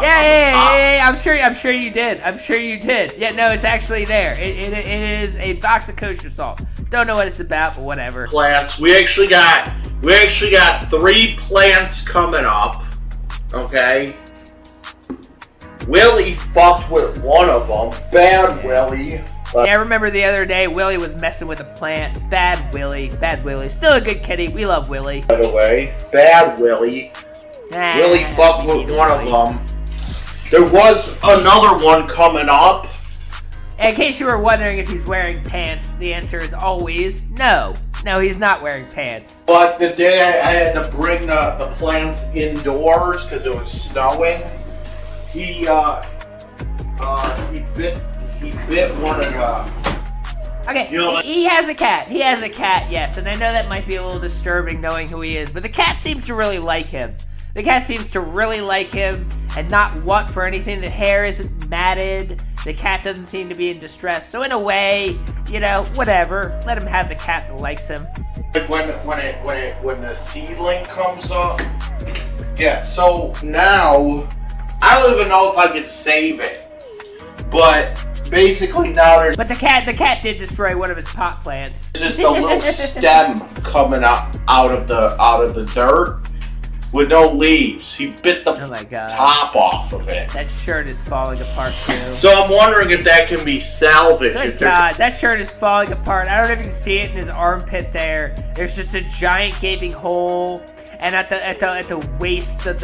Speaker 6: yeah. I'm sure you did. Yeah, no, it's actually there. It is a box of kosher salt. Don't know what it's about, but whatever.
Speaker 8: Plants. We actually got 3 plants coming up. Okay. Willie fucked with one of them. Bad Willie.
Speaker 6: Yeah, I remember the other day Willie was messing with a plant. Bad Willie. Still a good kitty. We love Willie.
Speaker 8: By the way, bad Willie. Willie fucked with one of them. There was another one coming up.
Speaker 6: In case you were wondering if he's wearing pants, the answer is always no. No, he's not wearing pants.
Speaker 8: But the day I had to bring the plants indoors because it was snowing, he bit one of the...
Speaker 6: Okay, he has a cat. He has a cat, yes, and I know that might be a little disturbing knowing who he is, but the cat seems to really like him. The cat seems to really like him and not want for anything. The hair isn't matted. The cat doesn't seem to be in distress. So in a way, whatever. Let him have the cat that likes him.
Speaker 8: When the seedling comes up, yeah. So now I don't even know if I could save it, but basically now there's.
Speaker 6: But the cat did destroy one of his pot plants.
Speaker 8: Just a little stem coming out of the dirt. With no leaves. He bit the top off of it.
Speaker 6: That shirt is falling apart too.
Speaker 8: So I'm wondering if that can be salvaged.
Speaker 6: Good God, that shirt is falling apart. I don't know if you can see it in his armpit there. There's just a giant gaping hole, and at the waist, the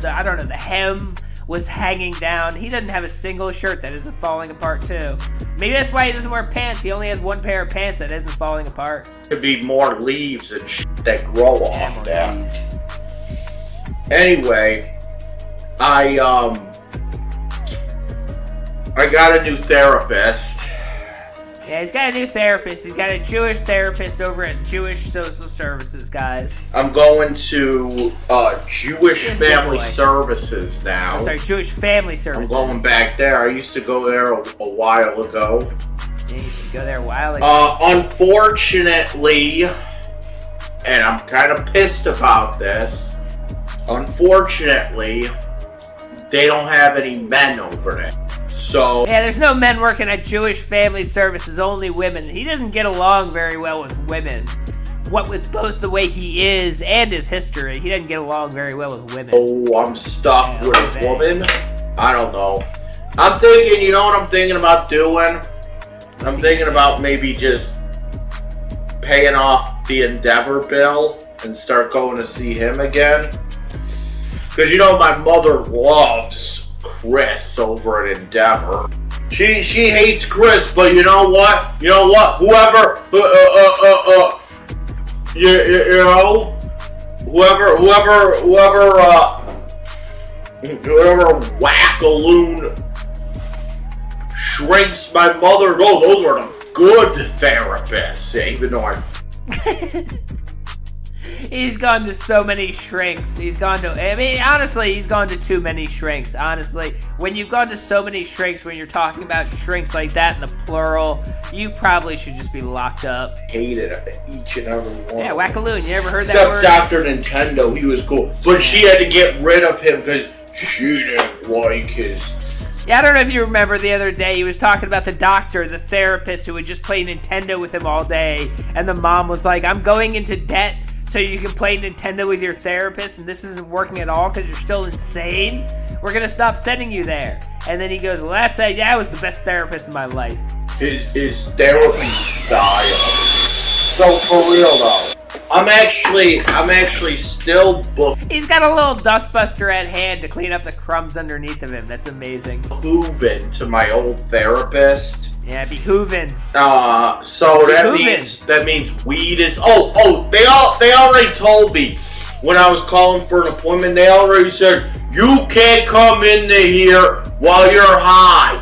Speaker 6: I don't know, the hem was hanging down. He doesn't have a single shirt that isn't falling apart too. Maybe that's why he doesn't wear pants. He only has one pair of pants that isn't falling apart.
Speaker 8: Could be more leaves and that grow off that.
Speaker 6: Leaves.
Speaker 8: Anyway, I got a new therapist.
Speaker 6: Yeah, he's got a new therapist. He's got a Jewish therapist over at Jewish Social Services, guys.
Speaker 8: I'm going to Jewish Family Services now.
Speaker 6: Sorry, Jewish Family Services.
Speaker 8: I'm going back there. I used to go there a while ago.
Speaker 6: Yeah, you used to go there a while ago.
Speaker 8: Unfortunately, and I'm kind of pissed about this, unfortunately, they don't have any men over there. So
Speaker 6: yeah, there's no men working at Jewish Family Services, only women. He doesn't get along very well with women. What with both the way he is and his history, he doesn't get along very well with women.
Speaker 8: Oh, I'm stuck with a woman? I don't know. I'm thinking, you know what I'm thinking about doing? I'm thinking about maybe just paying off the Endeavor bill and start going to see him again. Because, my mother loves Chris over at Endeavor. She hates Chris, but you know what? Whoever, whoever wackaloon shrinks my mother. Oh, those are the good therapists. Even though
Speaker 6: He's gone to so many shrinks. He's gone to too many shrinks, honestly. When you've gone to so many shrinks, when you're talking about shrinks like that in the plural, you probably should just be locked up.
Speaker 8: Hated each and every one.
Speaker 6: Yeah, wackaloon. You ever heard that word?
Speaker 8: Except Dr. Nintendo, he was cool. But she had to get rid of him because she didn't like his...
Speaker 6: Yeah, I don't know if you remember the other day, he was talking about the doctor, the therapist, who would just play Nintendo with him all day. And the mom was like, I'm going into debt so you can play Nintendo with your therapist, and this isn't working at all because you're still insane. We're going to stop sending you there. And then he goes, well, that was the best therapist in my life.
Speaker 8: His therapy style. So, for real, though, I'm actually still booked.
Speaker 6: He's got a little dustbuster at hand to clean up the crumbs underneath of him. That's amazing.
Speaker 8: Moving to my old therapist.
Speaker 6: Yeah, be hoovin'.
Speaker 8: So that means weed is. They already told me when I was calling for an appointment. They already said you can't come into here while you're high.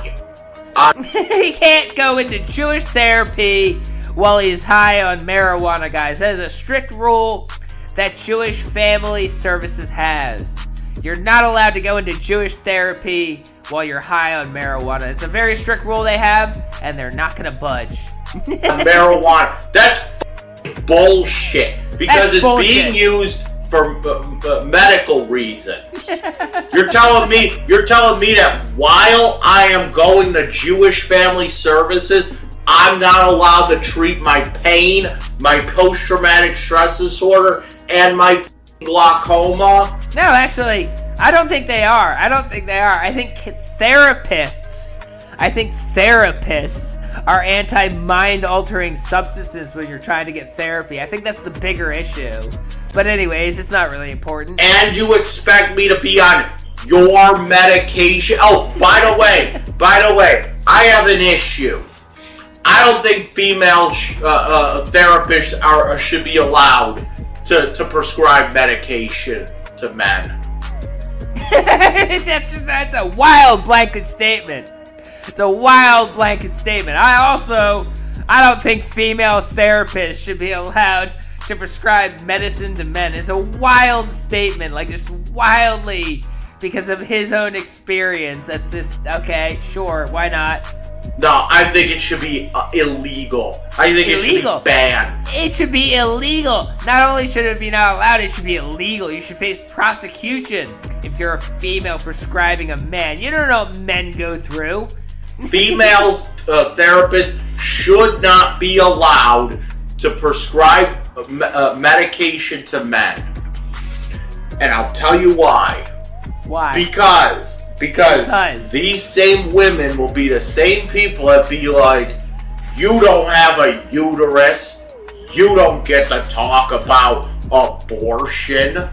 Speaker 6: He can't go into Jewish therapy while he's high on marijuana, guys. That is a strict rule that Jewish Family Services has. You're not allowed to go into Jewish therapy while you're high on marijuana. It's a very strict rule they have, and they're not gonna budge.
Speaker 8: Marijuana. That's bullshit. Because it's being used for medical reasons. You're telling me that while I am going to Jewish Family Services, I'm not allowed to treat my pain, my post-traumatic stress disorder, and my glaucoma?
Speaker 6: No, actually, I don't think they are. I think therapists are anti-mind-altering substances when you're trying to get therapy. I think that's the bigger issue. But anyways, it's not really important.
Speaker 8: And you expect me to be on your medication? Oh, by the way, I have an issue. I don't think female therapists should be allowed to prescribe medication to men.
Speaker 6: That's a wild blanket statement. It's a wild blanket statement. I don't think female therapists should be allowed to prescribe medicine to men. It's a wild statement, like just wildly because of his own experience. That's just, okay, sure, why not?
Speaker 8: No, I think it should be illegal. I think it should be banned.
Speaker 6: It should be illegal. Not only should it be not allowed, it should be illegal. You should face prosecution if you're a female prescribing a man. You don't know what men go through.
Speaker 8: Female therapists should not be allowed to prescribe medication to men. And I'll tell you why.
Speaker 6: Why?
Speaker 8: Because these same women will be the same people that be like, you don't have a uterus, you don't get to talk about abortion.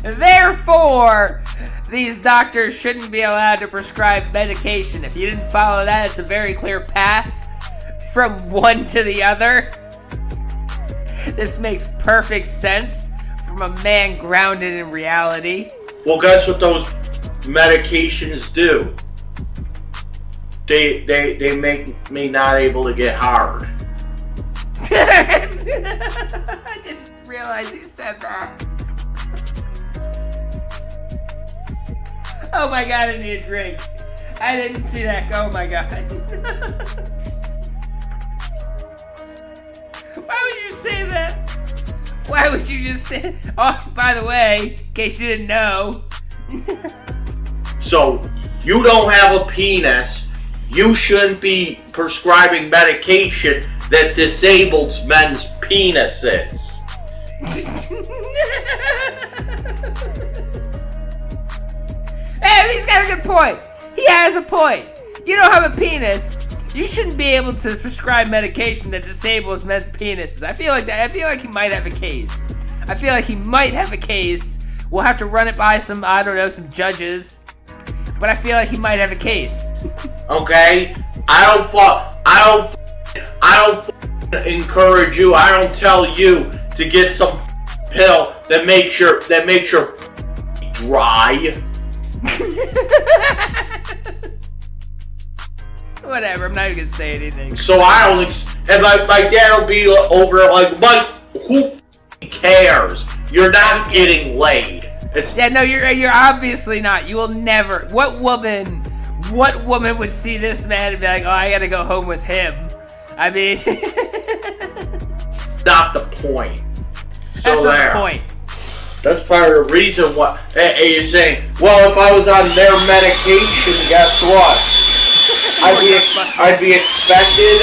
Speaker 6: Therefore, these doctors shouldn't be allowed to prescribe medication. If you didn't follow that, it's a very clear path from one to the other. This makes perfect sense from a man grounded in reality.
Speaker 8: Well, guess what those medications do? They make me not able to get hard.
Speaker 6: I didn't realize you said that. Oh my god, I need a drink. I didn't see that. Oh my god. Why would you say that? Why would you just say... Oh, by the way, in case you didn't know.
Speaker 8: So, you don't have a penis. You shouldn't be prescribing medication that disables men's penises.
Speaker 6: Hey, he's got a good point. He has a point. You don't have a penis. You shouldn't be able to prescribe medication that disables men's penises. I feel like he might have a case. We'll have to run it by some judges. But I feel like he might have a case.
Speaker 8: Okay? I don't encourage you. I don't tell you to get some pill that makes your dry.
Speaker 6: Whatever, I'm not even gonna say anything.
Speaker 8: So I don't, and my dad will be over like, Mike, who cares? You're not getting laid.
Speaker 6: No, you're obviously not. You will never. What woman would see this man and be like, oh, I gotta go home with him? I mean,
Speaker 8: not the point. So
Speaker 6: that's not the point.
Speaker 8: That's part of the reason why. Hey, you're saying, well, if I was on their medication, guess what? I'd be expected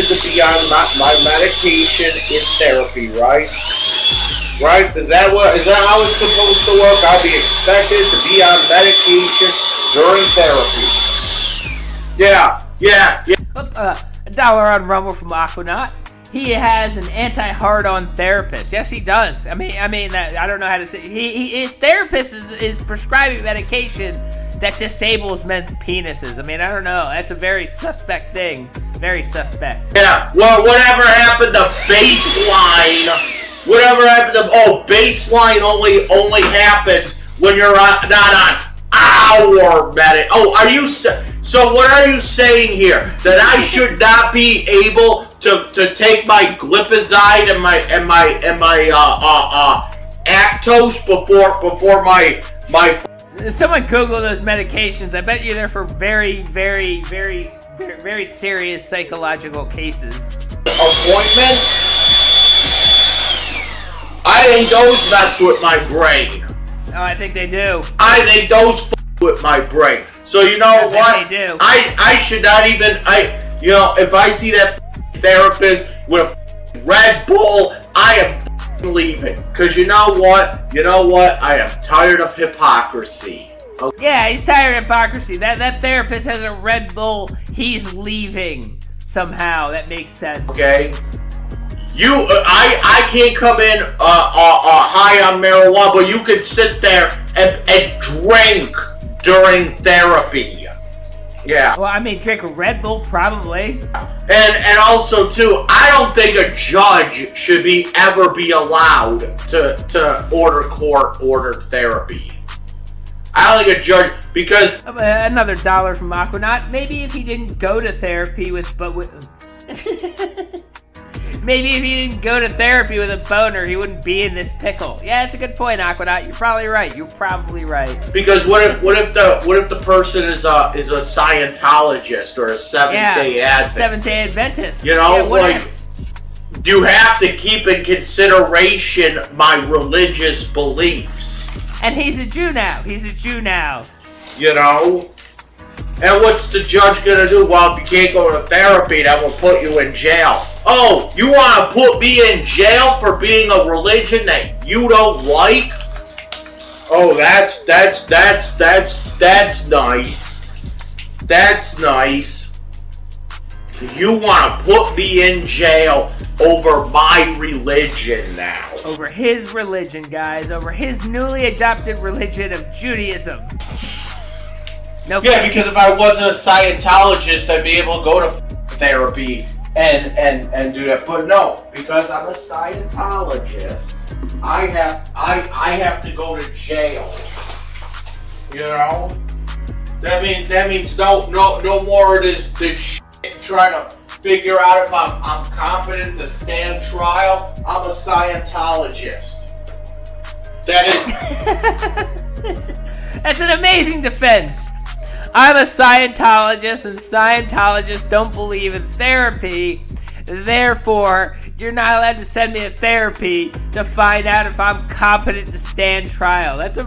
Speaker 8: to be on my medication in therapy, right? Right? Is that how it's supposed to work? I'd be expected to be on medication during therapy. Yeah.
Speaker 6: A dollar on Rumble from Aquanaut. He has an anti-hard-on therapist. Yes, he does. I mean that I don't know how to say. His therapist is prescribing medication that disables men's penises. I mean, I don't know. That's a very suspect thing. Very suspect.
Speaker 8: Yeah. Well, whatever happened to baseline? Whatever happened to baseline only happens when you're not on our medic. Oh, are you? So what are you saying here? That I should not be able to take my glipizide and my Actos before my.
Speaker 6: Someone Google those medications. I bet you they're for very, very, very, very, very serious psychological cases.
Speaker 8: Appointment? I think those mess with my brain.
Speaker 6: Oh, I think they do.
Speaker 8: I think those with my brain. So you know what?
Speaker 6: They do.
Speaker 8: I should not even. If I see that therapist with a Red Bull, I am leaving. Cause you know what? I am tired of hypocrisy. Okay.
Speaker 6: Yeah, he's tired of hypocrisy. That therapist has a Red Bull. He's leaving somehow. That makes sense.
Speaker 8: Okay. I can't come in high on marijuana, but you can sit there and drink during therapy. Yeah.
Speaker 6: Well, I mean, drink a Red Bull, probably.
Speaker 8: And also, too, I don't think a judge should ever be allowed to order court-ordered therapy. I don't think a judge, because...
Speaker 6: Another dollar from Aquanaut. Maybe if he didn't go to therapy with... Maybe if he didn't go to therapy with a boner, he wouldn't be in this pickle. Yeah, it's a good point, Aquanaut. You're probably right.
Speaker 8: Because what if the person is a Scientologist or a Seventh-day Adventist?
Speaker 6: Seventh-day Adventist.
Speaker 8: You know, you have to keep in consideration my religious beliefs.
Speaker 6: And he's a Jew now.
Speaker 8: You know. And what's the judge gonna do? Well, if you can't go to therapy, that will put you in jail. Oh, you want to put me in jail for being a religion that you don't like? Oh, that's nice. That's nice. You want to put me in jail over my religion now?
Speaker 6: Over his religion, guys. Over his newly adopted religion of Judaism. No.
Speaker 8: Yeah, because if I wasn't a Scientologist, I'd be able to go to therapy and do that. But no, because I'm a Scientologist, I have to go to jail. You know? That means no more of this shit trying to figure out if I'm competent to stand trial. I'm a Scientologist. That is
Speaker 6: That's an amazing defense. I'm a Scientologist, and Scientologists don't believe in therapy. Therefore, you're not allowed to send me to therapy to find out if I'm competent to stand trial. That's a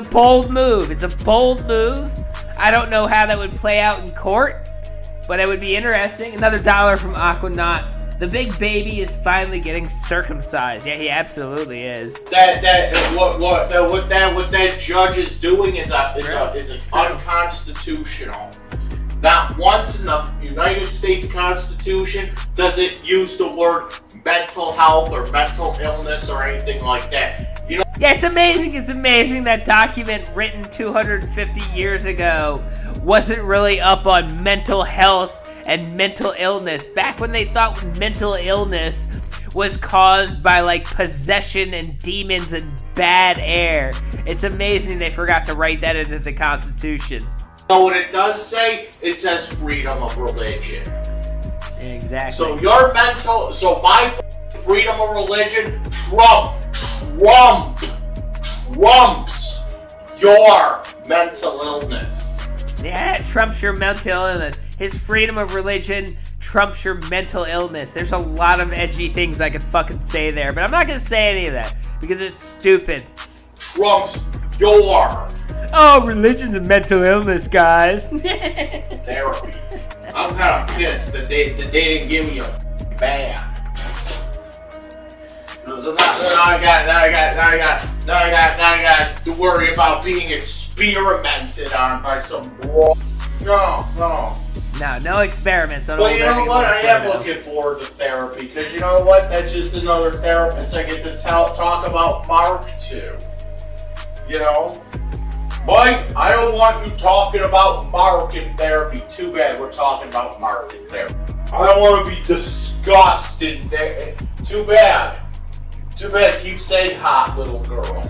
Speaker 6: bold move. It's a bold move. I don't know how that would play out in court, but it would be interesting. Another dollar from Aquanaut. The big baby is finally getting circumcised. Yeah, he absolutely is.
Speaker 8: What that judge is doing is unconstitutional. Not once in the United States Constitution does it use the word mental health or mental illness or anything like that. You know?
Speaker 6: Yeah, it's amazing. It's amazing that document written 250 years ago wasn't really up on mental health and mental illness. Back when they thought mental illness was caused by like possession and demons and bad air. It's amazing they forgot to write that into the Constitution.
Speaker 8: So what it does say, it says freedom of religion.
Speaker 6: Exactly.
Speaker 8: So my freedom of religion trumps your mental illness.
Speaker 6: Yeah, it trumps your mental illness. His freedom of religion trumps your mental illness. There's a lot of edgy things I could fucking say there, but I'm not gonna say any of that because it's stupid.
Speaker 8: Trumps your.
Speaker 6: Oh, religion's a mental illness, guys.
Speaker 8: Therapy. I'm kind of pissed that they didn't give me a ban. Now I got to worry about being experimented on by some raw No.
Speaker 6: No experiments on
Speaker 8: But
Speaker 6: old
Speaker 8: you know
Speaker 6: Dragon
Speaker 8: what?
Speaker 6: Lord
Speaker 8: I am
Speaker 6: Frodo.
Speaker 8: looking forward to therapy because you know what? That's just another therapist I get to talk about Mark to. You know? Mike, I don't want you talking about Mark in therapy. Too bad we're talking about Mark in therapy. I don't want to be disgusted there. Too bad. Keep saying hot little girl.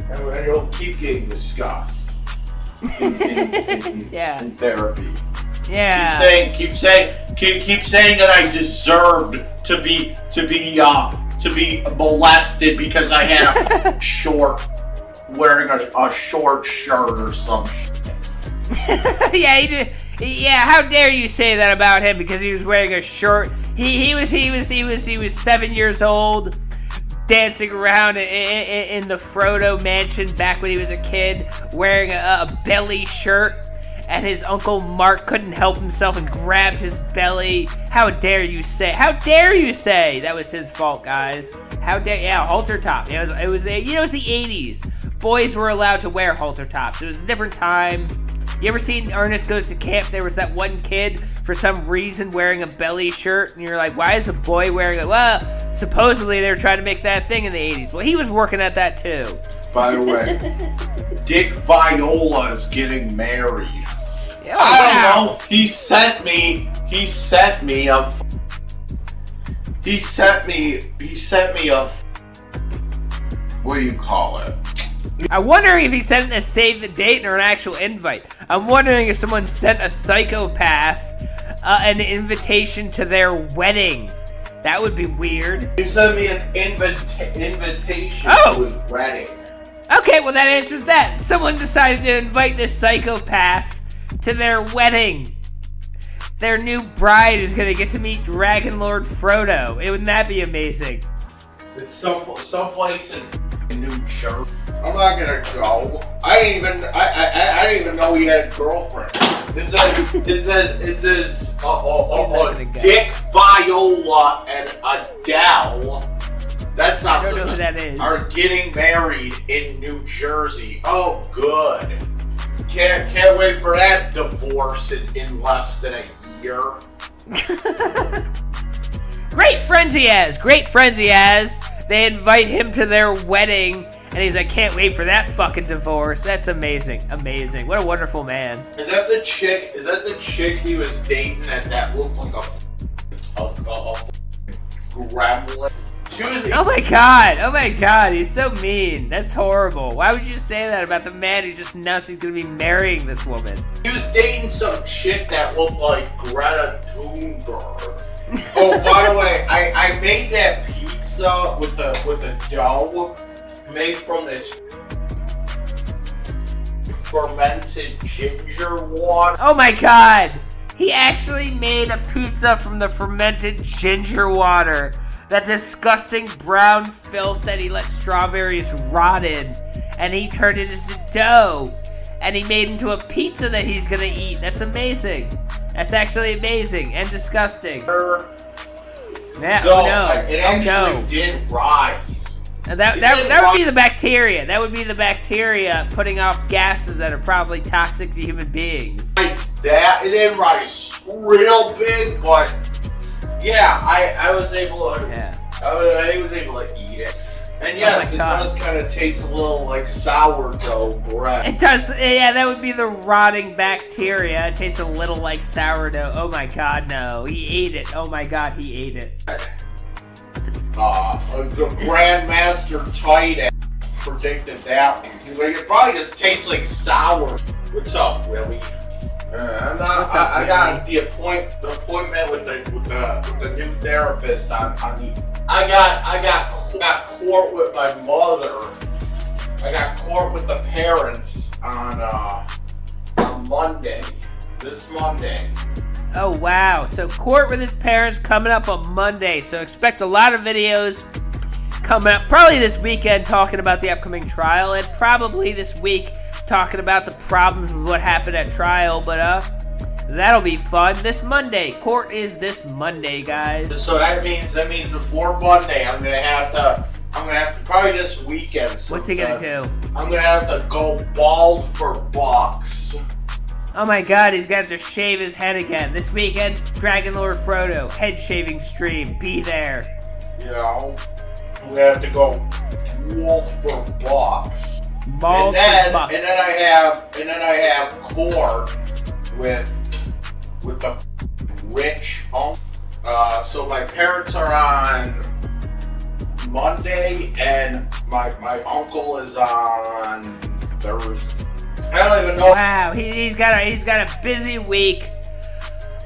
Speaker 8: And you'll keep getting discussed in therapy.
Speaker 6: Yeah.
Speaker 8: Keep saying that I deserved to be molested because I had a wearing a short shirt or some shit.
Speaker 6: Yeah, how dare you say that about him because he was wearing a short. He was 7 years old, dancing around in the Frodo mansion back when he was a kid, wearing a belly shirt. And his Uncle Mark couldn't help himself and grabbed his belly. How dare you say that was his fault, guys? Halter top. It was the 80s. Boys were allowed to wear halter tops. It was a different time. You ever seen Ernest Goes to Camp? There was that one kid, for some reason, wearing a belly shirt, and you're like, why is a boy wearing it? Well, supposedly they were trying to make that a thing in the 80s. Well, he was working at that too.
Speaker 8: By the way, Dick Viola is getting married.
Speaker 6: Oh,
Speaker 8: I don't know. He sent me a. What do you call it?
Speaker 6: I'm wondering if he sent a save the date or an actual invite. I'm wondering if someone sent a psychopath an invitation to their wedding. That would be weird.
Speaker 8: He sent me an invitation to his wedding.
Speaker 6: Okay, well that answers that. Someone decided to invite this psychopath to their wedding. Their new bride is gonna get to meet Dragon Lord Frodo. Wouldn't that be amazing?
Speaker 8: It's someplace in New Jersey. I'm not gonna go. I didn't even know he had a girlfriend. It says Dick Viola and Adele. That's not
Speaker 6: I don't know who that is.
Speaker 8: Are getting married in New Jersey. Oh, good. Can't wait for that divorce in less than a year.
Speaker 6: Great friends he has. They invite him to their wedding, and he's like, can't wait for that fucking divorce. That's amazing. What a wonderful man.
Speaker 8: Is that the chick he was dating that looked like a gremlin?
Speaker 6: Oh my god, he's so mean. That's horrible. Why would you say that about the man who just announced he's gonna be marrying this woman?
Speaker 8: He was dating some chick that looked like Greta Thunberg. Oh, by the way, I made that pizza with the dough made from this fermented ginger water.
Speaker 6: Oh my god! He actually made a pizza from the fermented ginger water. That disgusting brown filth that he let strawberries rot in. And he turned it into dough. And he made into a pizza that he's gonna eat. That's amazing. That's actually amazing and disgusting. Yeah,
Speaker 8: It actually did rise.
Speaker 6: That would be the bacteria. That would be the bacteria putting off gases that are probably toxic to human beings.
Speaker 8: It didn't rise real big, but yeah, I was able to.
Speaker 6: Yeah.
Speaker 8: I was able to eat it. And yes, it does kind of taste a little like sourdough bread.
Speaker 6: It does, yeah, that would be the rotting bacteria. It tastes a little like sourdough. Oh my god, no. He ate it. Oh my god, he ate it.
Speaker 8: The Grandmaster Tight predicted that one. It probably just tastes like sour. What's up, Willie? I got the appointment with the new therapist on the. I got court with my mother. I got court with the parents on Monday. This Monday.
Speaker 6: Oh wow! So court with his parents coming up on Monday. So expect a lot of videos coming up probably this weekend talking about the upcoming trial, and probably this week talking about the problems with what happened at trial. But that'll be fun. This Monday. Court is this Monday, guys.
Speaker 8: So that means before Monday, I'm gonna have to probably this weekend.
Speaker 6: What's he gonna do?
Speaker 8: I'm gonna have to go bald for bucks.
Speaker 6: Oh my god, he's got to shave his head again. This weekend, DragonLordFrodo, head shaving stream. Be there.
Speaker 8: You know, we have to go walled for bucks.
Speaker 6: Mauled for bucks.
Speaker 8: And then I have court with the rich uncle. So my parents are on Monday, and my uncle is on Thursday. I don't even know.
Speaker 6: Wow, he's got a busy week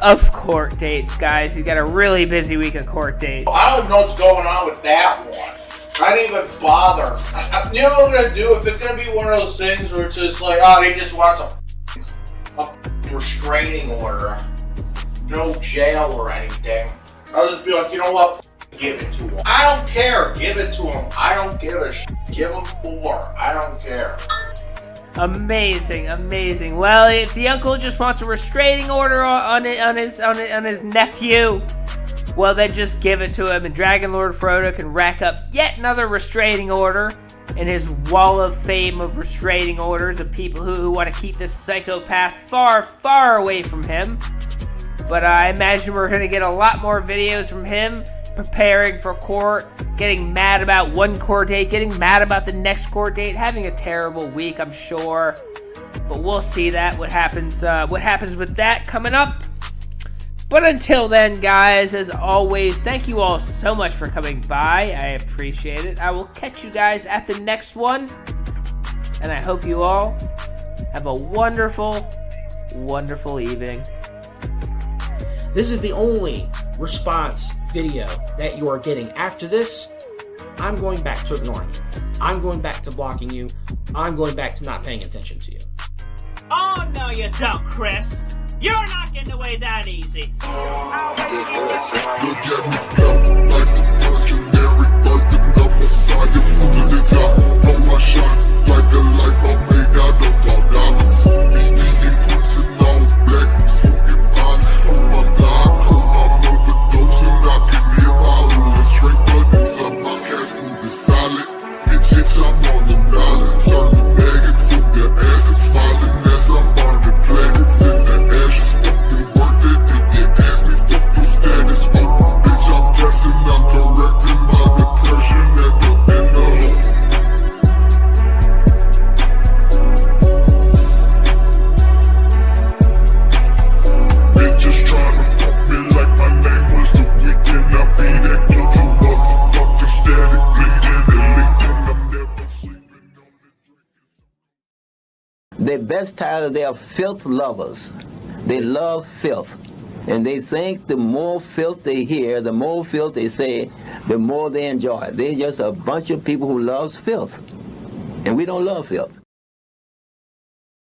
Speaker 6: of court dates, guys. He's got a really busy week of court dates.
Speaker 8: I don't know what's going on with that one. I didn't even bother. You know what I'm gonna do? If it's gonna be one of those things where it's just like, oh, they just want a restraining order, no jail or anything, I'll just be like, you know what? Give it to him. I don't care. Give it to him. I don't give a shit. Give him 4. I don't care.
Speaker 6: Amazing, amazing. Well, if the uncle just wants a restraining order on his nephew, well, then just give it to him, and DragonLordFrodo can rack up yet another restraining order in his wall of fame of restraining orders of people who want to keep this psychopath far, far away from him. But I imagine we're going to get a lot more videos from him preparing for court, getting mad about one court date, getting mad about the next court date, having a terrible week, I'm sure. But we'll see what happens with that coming up. But until then, guys, as always, thank you all so much for coming by. I appreciate it. I will catch you guys at the next one. And I hope you all have a wonderful, wonderful evening.
Speaker 9: This is the only response video that you are getting. After this, I'm going back to ignoring you. I'm going back to blocking you. I'm going back to not paying attention to you.
Speaker 10: Oh, no, you don't, Chris. You're not getting away that easy.
Speaker 11: They're best tired. They are filth lovers. They love filth. And they think the more filth they hear, the more filth they say, the more they enjoy it. They're just a bunch of people who loves filth. And we don't love filth.